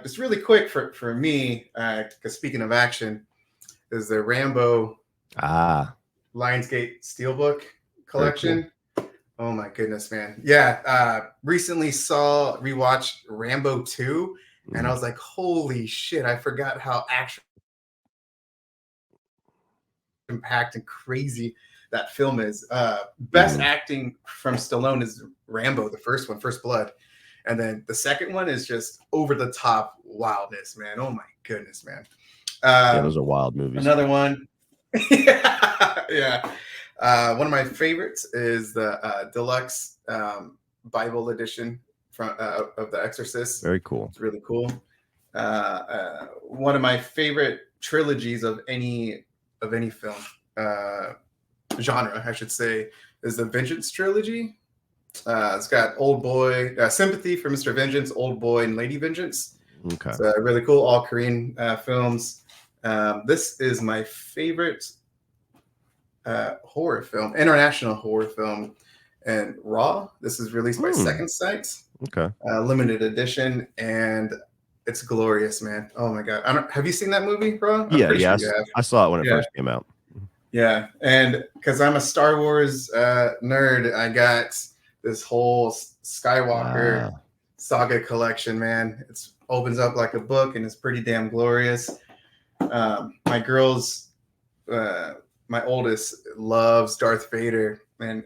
just really quick for me, because speaking of action, is the Rambo Ah, Lionsgate Steelbook very cool. collection. Oh my goodness, man! Yeah, recently rewatched Rambo 2, and I Mhm. was like, holy shit! I forgot how action packed and crazy that film is. Best Mhm. acting from Stallone is Rambo, the first one, First Blood, and then the second one is just over the top wildness, man. Oh my goodness, man. Yeah, Um, those are wild movies. Another one, yeah, yeah. One of my favorites is the deluxe Bible edition from of The Exorcist. Very cool. It's really cool. One of my favorite trilogies of any film uh, genre, I should say, is the Vengeance trilogy. It's got Old Boy, Sympathy for Mr. Vengeance, Old Boy, and Lady Vengeance. Okay. It's really cool, all Korean films. This is my favorite horror film, international horror film, and Raw. This is released by Hmm. Second Sight, Okay. limited edition, and it's glorious, man. Oh my god! Have you seen that movie, bro? I'm Yeah, pretty sure you yes. have. I saw it when it Yeah, first came out. yeah. And because I'm a Star Wars nerd, I got this whole Skywalker Ah. saga collection. Man, it opens up like a book, and it's pretty damn glorious. My girls, uh, my oldest loves Darth Vader, and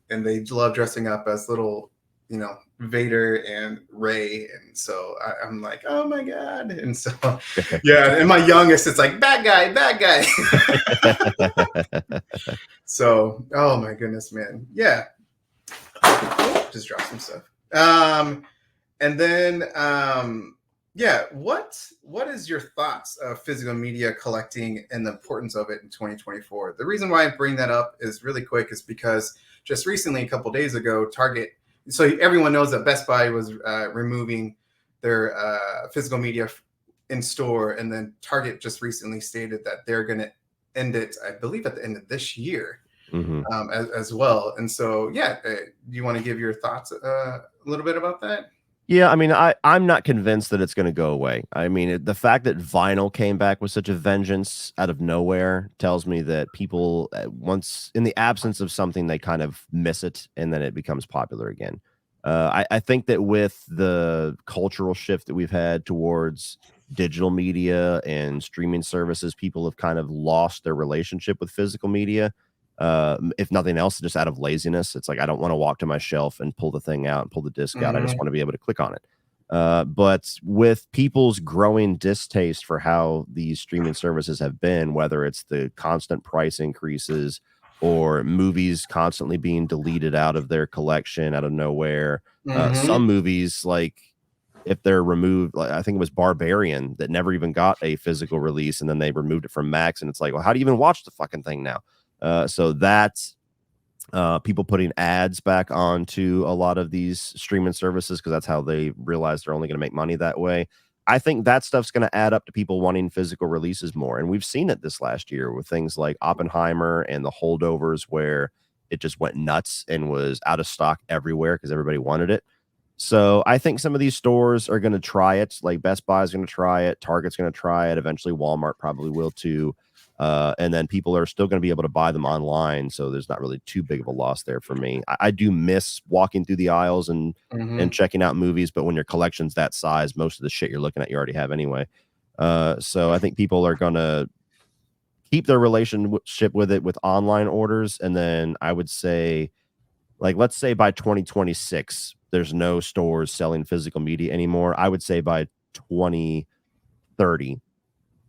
they love dressing up as little, Vader and Ray, and so I'm like, oh my god, and so yeah, and my youngest, it's like bad guy, bad guy. So, oh my goodness, man, yeah, just drop some stuff. And then yeah, what is your thoughts of physical media collecting and the importance of it in 2024? The reason why I bring that up is really quick is because just recently, a couple days ago, Target, so everyone knows that Best Buy was removing their physical media in store, and then Target just recently stated that they're going to end it, I believe, at the end of this year, Hmm. as well. And so, yeah, do you want to give your thoughts a little bit about that? Yeah, I mean, I'm not convinced that it's going to go away. I mean, the fact that vinyl came back with such a vengeance out of nowhere tells me that people, once in the absence of something, they kind of miss it, and then it becomes popular again. I think that with the cultural shift that we've had towards digital media and streaming services, people have kind of lost their relationship with physical media. If nothing else, just out of laziness. It's like I don't want to walk to my shelf and pull the thing out and pull the disc out. I just Hmm. want to be able to click on it. But with people's growing distaste for how these streaming services have been, whether it's the constant price increases or movies constantly being deleted out of their collection out of nowhere, some Hmm. movies, like if they're removed, like I think it was Barbarian that never even got a physical release, and then they removed it from Max, and it's like, well, how do you even watch the fucking thing now? So that's people putting ads back onto a lot of these streaming services because that's how they realize they're only going to make money that way. I think that stuff's going to add up to people wanting physical releases more. And we've seen it this last year with things like Oppenheimer and the holdovers, where it just went nuts and was out of stock everywhere because everybody wanted it. So I think some of these stores are going to try it. Like Best Buy is going to try it. Target's going to try it. Eventually, Walmart probably will too. And then people are still going to be able to buy them online. So there's not really too big of a loss there for me. I do miss walking through the aisles and checking out movies. But when your collection's that size, most of the shit you're looking at, you already have anyway. So I think people are going to keep their relationship with it with online orders. And then I would say, like, let's say by 2026, there's no stores selling physical media anymore. I would say by 2030,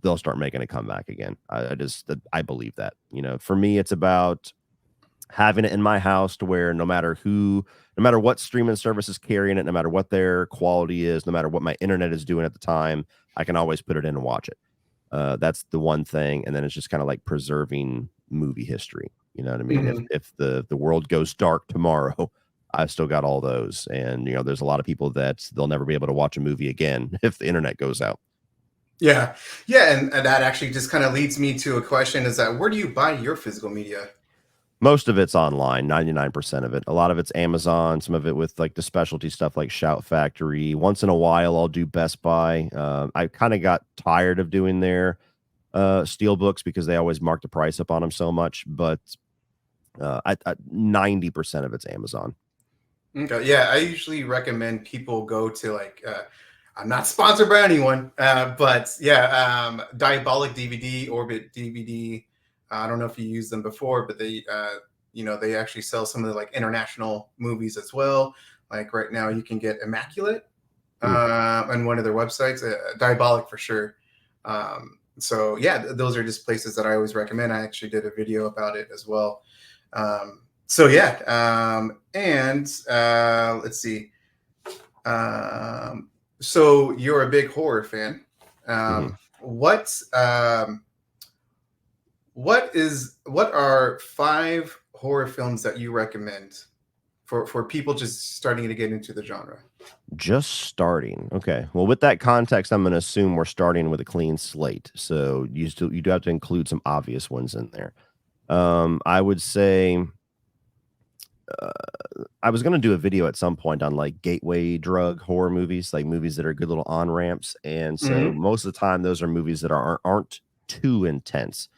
they'll start making a comeback again. I believe that. For me, it's about having it in my house to where no matter what streaming service is carrying it, no matter what their quality is, no matter what my internet is doing at the time, I can always put it in and watch it. That's the one thing. And then it's just kind of like preserving movie history. You know what I mean? If the world goes dark tomorrow, I've still got all those. And, there's a lot of people that they'll never be able to watch a movie again if the internet goes out. Yeah. Yeah. And that actually just kind of leads me to a question, is that where do you buy your physical media? Most of it's online, 99% of it. A lot of it's Amazon, some of it with like the specialty stuff like Shout Factory. Once in a while, I'll do Best Buy. I kind of got tired of doing their steel books because they always mark the price up on them so much. But 90% of it's Amazon. Okay. Yeah. I usually recommend people go to I'm not sponsored by anyone, but yeah, Diabolic DVD, Orbit DVD. I don't know if you used them before, but they actually sell some of the like international movies as well. Like right now, you can get Immaculate on one of their websites, Diabolic for sure. So yeah, those are just places that I always recommend. I actually did a video about it as well. So yeah, and let's see. So you're a big horror fan. What are 5 horror films that you recommend for people just starting to get into the genre? Just starting. Okay. Well, with that context, I'm going to assume we're starting with a clean slate. So you do have to include some obvious ones in there. I would say I was going to do a video at some point on like gateway drug horror movies, like movies that are good little on ramps. And so most of the time, those are movies that aren't too intense.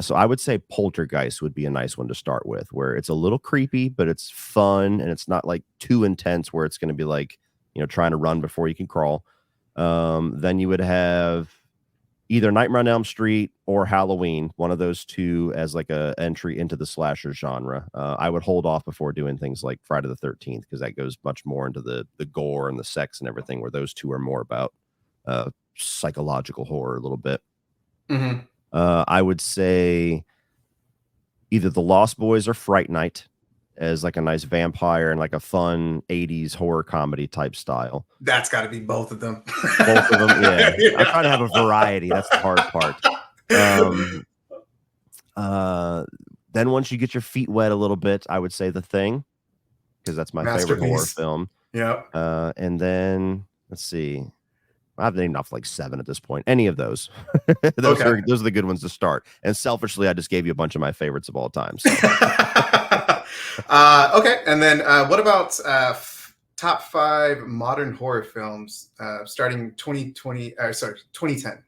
So I would say Poltergeist would be a nice one to start with, where it's a little creepy, but it's fun and it's not like too intense where it's going to be like, trying to run before you can crawl. Then you would have either Nightmare on Elm Street or Halloween, one of those two as like a entry into the slasher genre. I would hold off before doing things like Friday the 13th because that goes much more into the gore and the sex and everything, where those two are more about psychological horror a little bit. I would say either The Lost Boys or Fright Night as like a nice vampire and like a fun 80s horror comedy type style. That's got to be both of them. Both of them, yeah. I'm trying to have a variety. That's the hard part. Then once you get your feet wet a little bit, I would say The Thing, because that's my favorite horror film. Yeah. And then let's see. I've named off like 7 at this point. Any of those. Those are the good ones to start. And selfishly, I just gave you a bunch of my favorites of all time. So. Okay. And then what about top 5 modern horror films starting 2010. 2010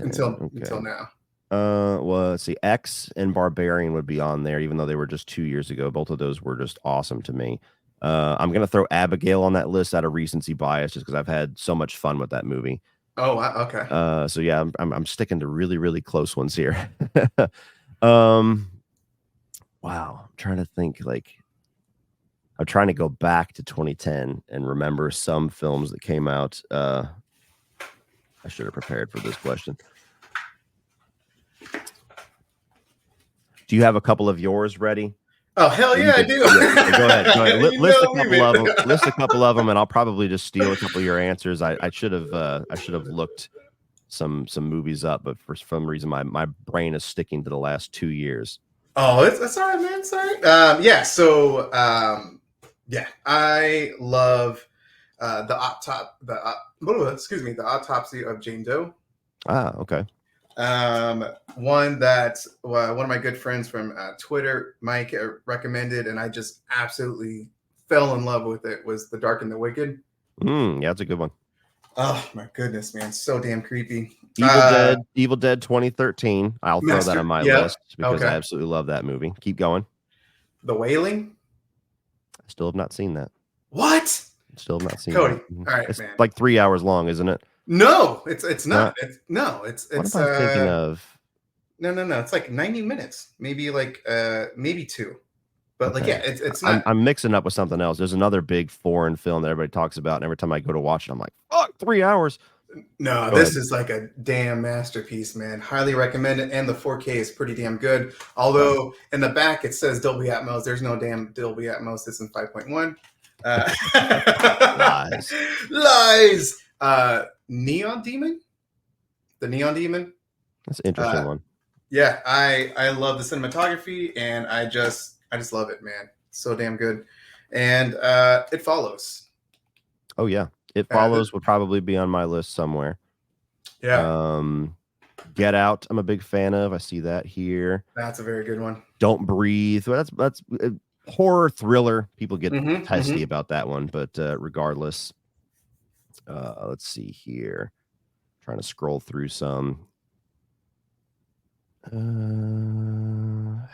until now. Well, let's see. X and Barbarian would be on there, even though they were just 2 years ago. Both of those were just awesome to me. I'm going to throw Abigail on that list out of recency bias just because I've had so much fun with that movie. Oh, wow. Okay. So yeah, I'm sticking to really, really close ones here. Wow. I'm trying to think, I'm trying to go back to 2010 and remember some films that came out. I should have prepared for this question. Do you have a couple of yours ready? Oh, hell yeah, I do. Yeah, go ahead. List a couple of them, and I'll probably just steal a couple of your answers. I should have looked some movies up, but for some reason my brain is sticking to the last 2 years. Oh, it's all right, man. Sorry. Yeah. So, yeah, I love the Autopsy of Jane Doe. Ah, okay. One that one of my good friends from Twitter, Mike, recommended, and I just absolutely fell in love with it was The Dark and the Wicked. Yeah, that's a good one. Oh my goodness, man, so damn creepy. Evil Dead 2013. I'll throw that on my Yep. list because I Okay. absolutely love that movie. Keep going. The Wailing. I still have not seen that. What? Still have not seen Cody. that. All right, It's man. like 3 hours long, isn't it? No, it's not. No. It's What am I thinking of? no. It's like 90 minutes, maybe like maybe two. But like Okay. yeah, it's not. I'm mixing up with something else. There's another big foreign film that everybody talks about, and every time I go to watch it, I'm like, fuck, 3 hours. No, Go this ahead. is like a damn masterpiece, man. Highly recommend it, and the 4K is pretty damn good. Okay. Although in the back it says Dolby Atmos, there's no damn Dolby Atmos. It's in 5.1. Lies. Lies. Neon Demon, the Neon Demon. That's an interesting one. Yeah, I love the cinematography, and I just love it, man. So damn good, and It Follows. Oh yeah, It Follows would probably be on my list somewhere. Yeah, Get Out, I'm a big fan of. I see that here. that's a very good one. Don't Breathe. Well, that's horror thriller. People get testy Mm-hmm. about that one, but regardless, let's see here. Trying to scroll through some.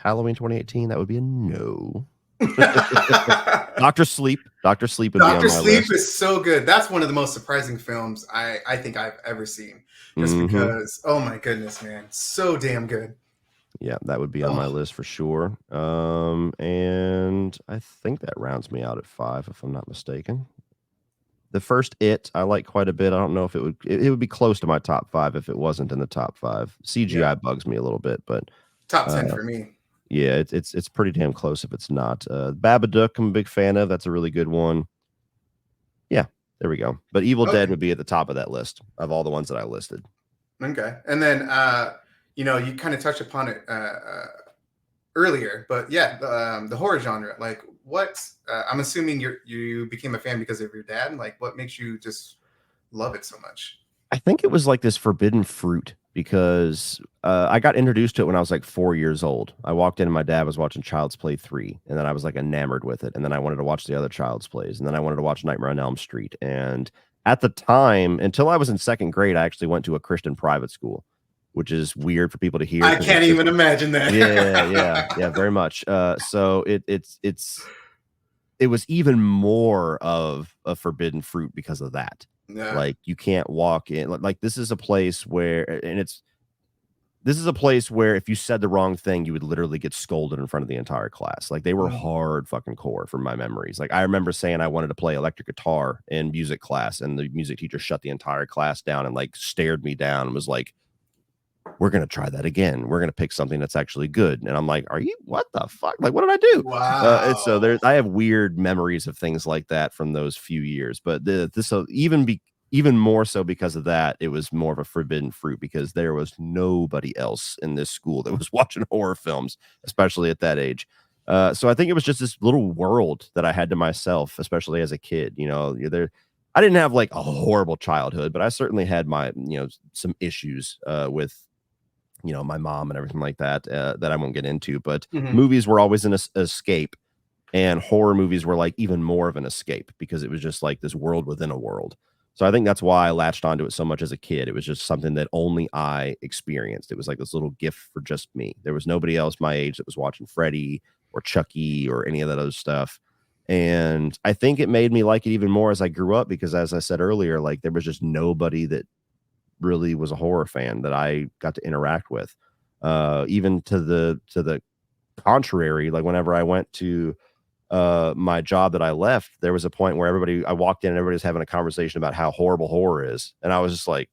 Halloween 2018. That would be a no. Doctor Sleep. Doctor Sleep would be on my Doctor Sleep list. is so good. That's one of the most surprising films I think I've ever seen. Just because, oh my goodness, man, so damn good. Yeah, that would be on my list for sure. And I think that rounds me out at 5, if I'm not mistaken. The first It I like quite a bit. I don't know if it would be close to my top 5 if it wasn't in the top 5. CGI bugs me a little bit, but top 10 for me. Yeah, it's pretty damn close if it's not. Babadook, I'm a big fan of. That's a really good one. Yeah, there we go. But Evil Dead would be at the top of that list of all the ones that I listed. Okay, and then you kind of touched upon it earlier, but yeah, the horror genre. Like, what? I'm assuming you became a fan because of your dad. Like, what makes you just love it so much? I think it was like this forbidden fruit because I got introduced to it when I was like 4 years old. I walked in and my dad was watching Child's Play 3, and then I was like enamored with it. And then I wanted to watch the other Child's Plays, and then I wanted to watch Nightmare on Elm Street. And at the time, until I was in second grade, I actually went to a Christian private school, which is weird for people to hear. I can't even imagine that. Yeah, very much. So it was even more of a forbidden fruit because of that. Yeah. Like, you can't walk in. Like, this is a place where if you said the wrong thing, you would literally get scolded in front of the entire class. Like, they were hard fucking core from my memories. Like, I remember saying I wanted to play electric guitar in music class, and the music teacher shut the entire class down and like stared me down and was like, we're going to try that again. We're going to pick something that's actually good. And I'm like, what the fuck? Like, what did I do? Wow. And so I have weird memories of things like that from those few years, but even more so because of that, it was more of a forbidden fruit because there was nobody else in this school that was watching horror films, especially at that age. So I think it was just this little world that I had to myself, especially as a kid. I didn't have like a horrible childhood, but I certainly had my, some issues with my mom and everything like that, that I won't get into, but movies were always an escape, and horror movies were like even more of an escape because it was just like this world within a world. So I think that's why I latched onto it so much as a kid. It was just something that only I experienced. It was like this little gift for just me. There was nobody else my age that was watching Freddy or Chucky or any of that other stuff. And I think it made me like it even more as I grew up because, as I said earlier, like, there was just nobody that really was a horror fan that I got to interact with. Even to the contrary, like whenever I went to my job that I left, there was a point where I walked in and everybody was having a conversation about how horrible horror is. And I was just like,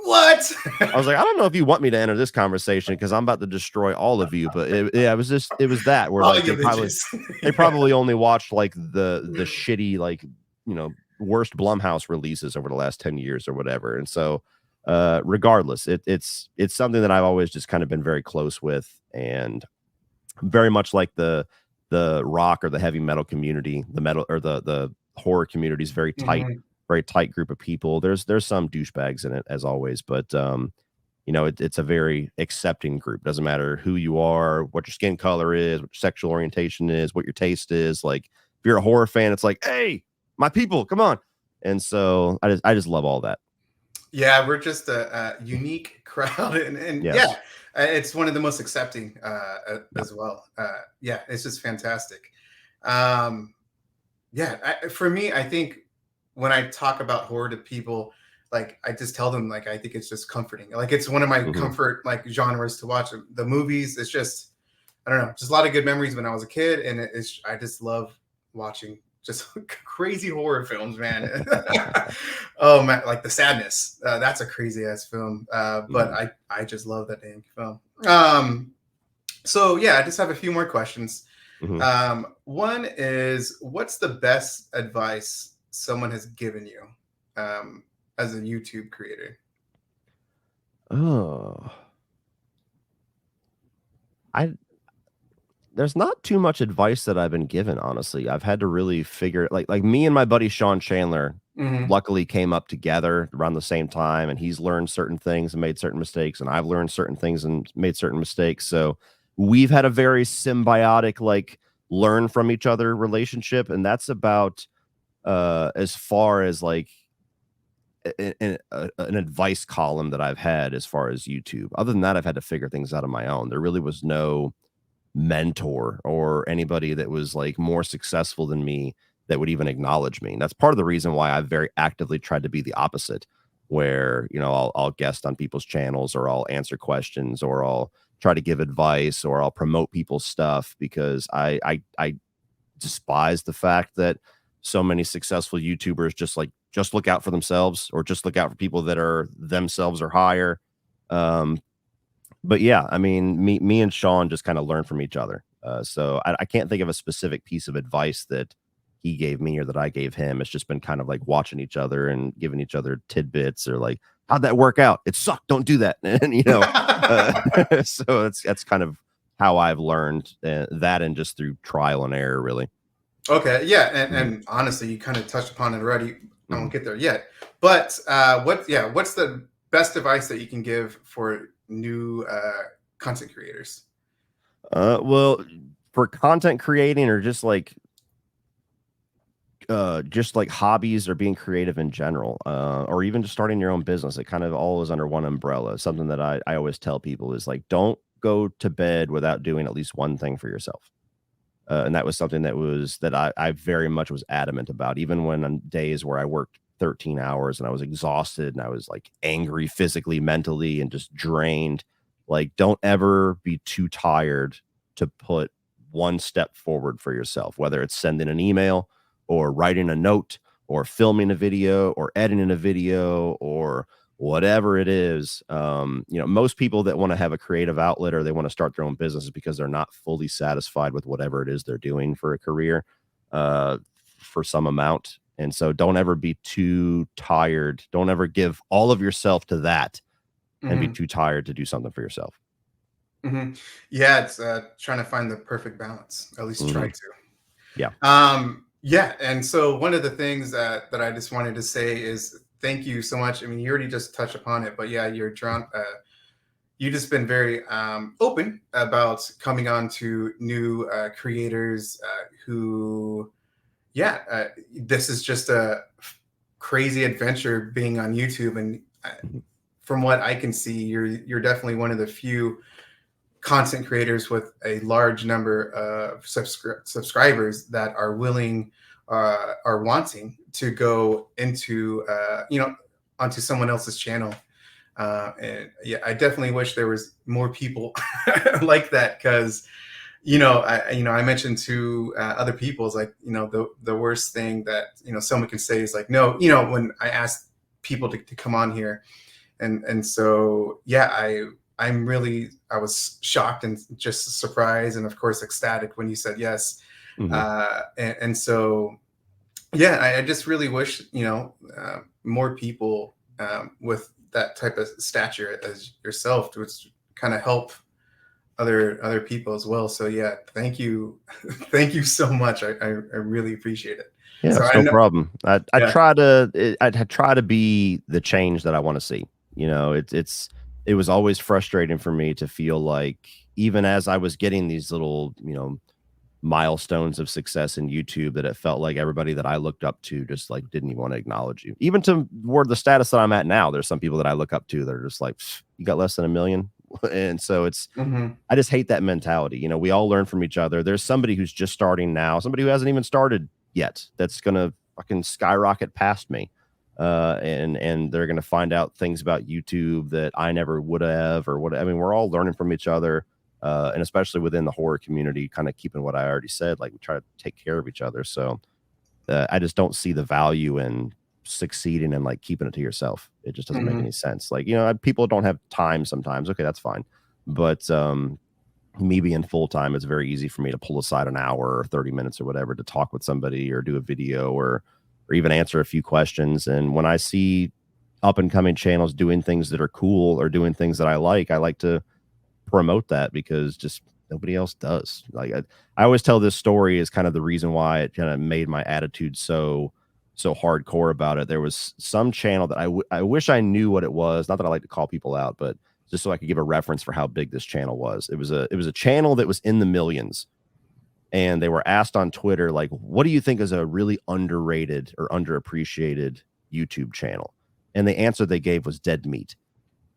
what? I was like, I don't know if you want me to enter this conversation because I'm about to destroy all of you. But it was that where like they probably only watched like the shitty, like, worst Blumhouse releases over the last 10 years or whatever. And so regardless, it's something that I've always just kind of been very close with, and very much like the rock or the heavy metal community, the metal or the horror community is very tight, very tight group of people. There's some douchebags in it as always, but it's a very accepting group. Doesn't matter who you are, what your skin color is, what your sexual orientation is, what your taste is. Like, you're a horror fan, it's like, hey, my people, come on. And so I just love all that. Yeah, we're just a unique crowd, and yeah, Yes. it's one of the most accepting Yeah. as well. Yeah, it's just fantastic. Um, yeah, for me, I think when I talk about horror to people, like I just tell them like I think it's just comforting. Like it's one of my Hmm. comfort like genres to watch. The movies, it's just I don't know, just a lot of good memories when I was a kid, and it's I just love watching just crazy horror films, man. Oh man, like The Sadness. That's a crazy ass film, but Hmm. I just love that damn film. So yeah, I just have a few more questions. Hmm. One is, what's the best advice someone has given you um, as a YouTube creator? Oh, I there's not too much advice that I've been given, honestly. I've had to really figure like me and my buddy Sean Chandler Hmm. luckily came up together around the same time, and he's learned certain things and made certain mistakes, and I've learned certain things and made certain mistakes. So we've had a very symbiotic like learn from each other relationship, and that's about as far as like an advice column that I've had as far as YouTube. Other than that, I've had to figure things out on my own. There really was no mentor or anybody that was like more successful than me that would even acknowledge me. And that's part of the reason why I've very actively tried to be the opposite, where, I'll guest on people's channels, or I'll answer questions, or I'll try to give advice, or I'll promote people's stuff, because I despise the fact that so many successful YouTubers just look out for themselves, or just look out for people that are themselves or higher. Um, but yeah, I mean, me and Sean just kind of learn from each other. So I can't think of a specific piece of advice that he gave me or that I gave him. It's just been kind of like watching each other and giving each other tidbits, or like, how'd that work out? It sucked. Don't do that. And uh, so that's kind of how I've learned that, and just through trial and error, really. Okay, yeah, Mhm, and honestly, you kind of touched upon it already. I mhm. won't get there yet, but what's the best advice that you can give for new content creators? Well, for content creating, or just like hobbies or being creative in general, or even just starting your own business, it kind of all is under one umbrella. Something that I always tell people is like, don't go to bed without doing at least one thing for yourself. And that was something that I very much was adamant about, even when on days where I worked 13 hours and I was exhausted and I was like angry physically, mentally, and just drained. Like, don't ever be too tired to put one step forward for yourself, whether it's sending an email, or writing a note, or filming a video, or editing a video, or whatever it is. Most people that want to have a creative outlet, or they want to start their own business, is because they're not fully satisfied with whatever it is they're doing for a career, uh, for some amount. And so don't ever be too tired. Don't ever give all of yourself to that and be Hmm. too tired to do something for yourself. Hmm. Yeah, it's trying to find the perfect balance. At least try Hmm. to. Yeah. Yeah, and so one of the things that I just wanted to say is thank you so much. I mean, you already just touched upon it, but yeah, you're drawn. You just been very open about coming on to new creators who, yeah, this is just a crazy adventure being on YouTube, and Mhm. from what I can see, you're definitely one of the few content creators with a large number of subscribers that are willing are wanting to go into onto someone else's channel, and yeah, I definitely wish there was more people like that, because I mentioned to other people, is like, the worst thing that someone can say is like, no, when I ask people to come on here, and so yeah, I was shocked and just surprised, and of course ecstatic when you said yes. Mhm. And so yeah, I just really wish more people with that type of stature as yourself would kind of help other people as well. So yeah, thank you. Thank you so much. I really appreciate it. Yeah, So it's I no know. problem. I Yeah. try to I'd try to be the change that I want to see. It was always frustrating for me to feel like, even as I was getting these little, milestones of success in YouTube that it felt like everybody that I looked up to just like didn't even want to acknowledge you. Even to where the status that I'm at now, there's some people that I look up to that are just like, you got less than 1 million. And so I just hate that mentality. You know, we all learn from each other. There's somebody who's just starting now, somebody who hasn't even started yet, that's going to fucking skyrocket past me. And they're going to find out things about YouTube that I never would have, or what. I mean, we're all learning from each other. And especially within the horror community, kind of keeping what I already said, like we try to take care of each other. So I just don't see the value in succeeding and like keeping it to yourself. It just doesn't make any sense. Like, you know, people don't have time sometimes. Okay, that's fine. But me being full time, it's very easy for me to pull aside an hour or 30 minutes or whatever to talk with somebody or do a video or even answer a few questions. And when I see up and coming channels doing things that are cool or doing things that I like to promote that, because just nobody else does. Like I always tell this story as kind of the reason why it kind of made my attitude so hardcore about it. There was some channel that I wish I knew what it was. Not that I like to call people out, but just so I could give a reference for how big this channel was. It was a channel that was in the millions, and they were asked on Twitter, like, what do you think is a really underrated or underappreciated YouTube channel? And the answer they gave was Dead Meat.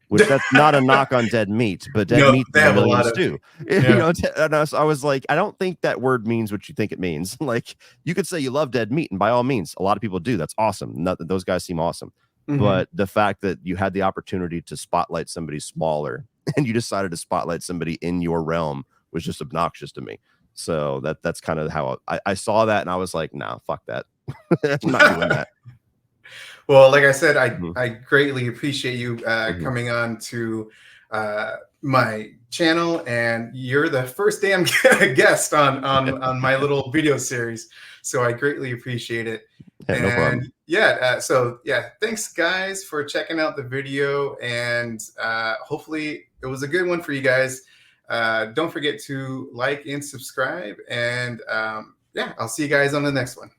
Which that's not a knock on Dead Meat, but Dead Meat They have millions a lot of, too. You know, and I was like, I don't think that word means what you think it means. Like, you could say you love Dead Meat, and by all means, a lot of people do. That's awesome. Those guys seem awesome. But the fact that you had the opportunity to spotlight somebody smaller and you decided to spotlight somebody in your realm was just obnoxious to me. So that's kind of how I saw that, and I was like, nah, fuck that. I'm not doing that. Well, like I said, I greatly appreciate you coming on to my channel, and you're the first damn guest on my little video series. So I greatly appreciate it. Yeah, no problem. So thanks guys for checking out the video, and hopefully it was a good one for you guys. Don't forget to like and subscribe, and I'll see you guys on the next one.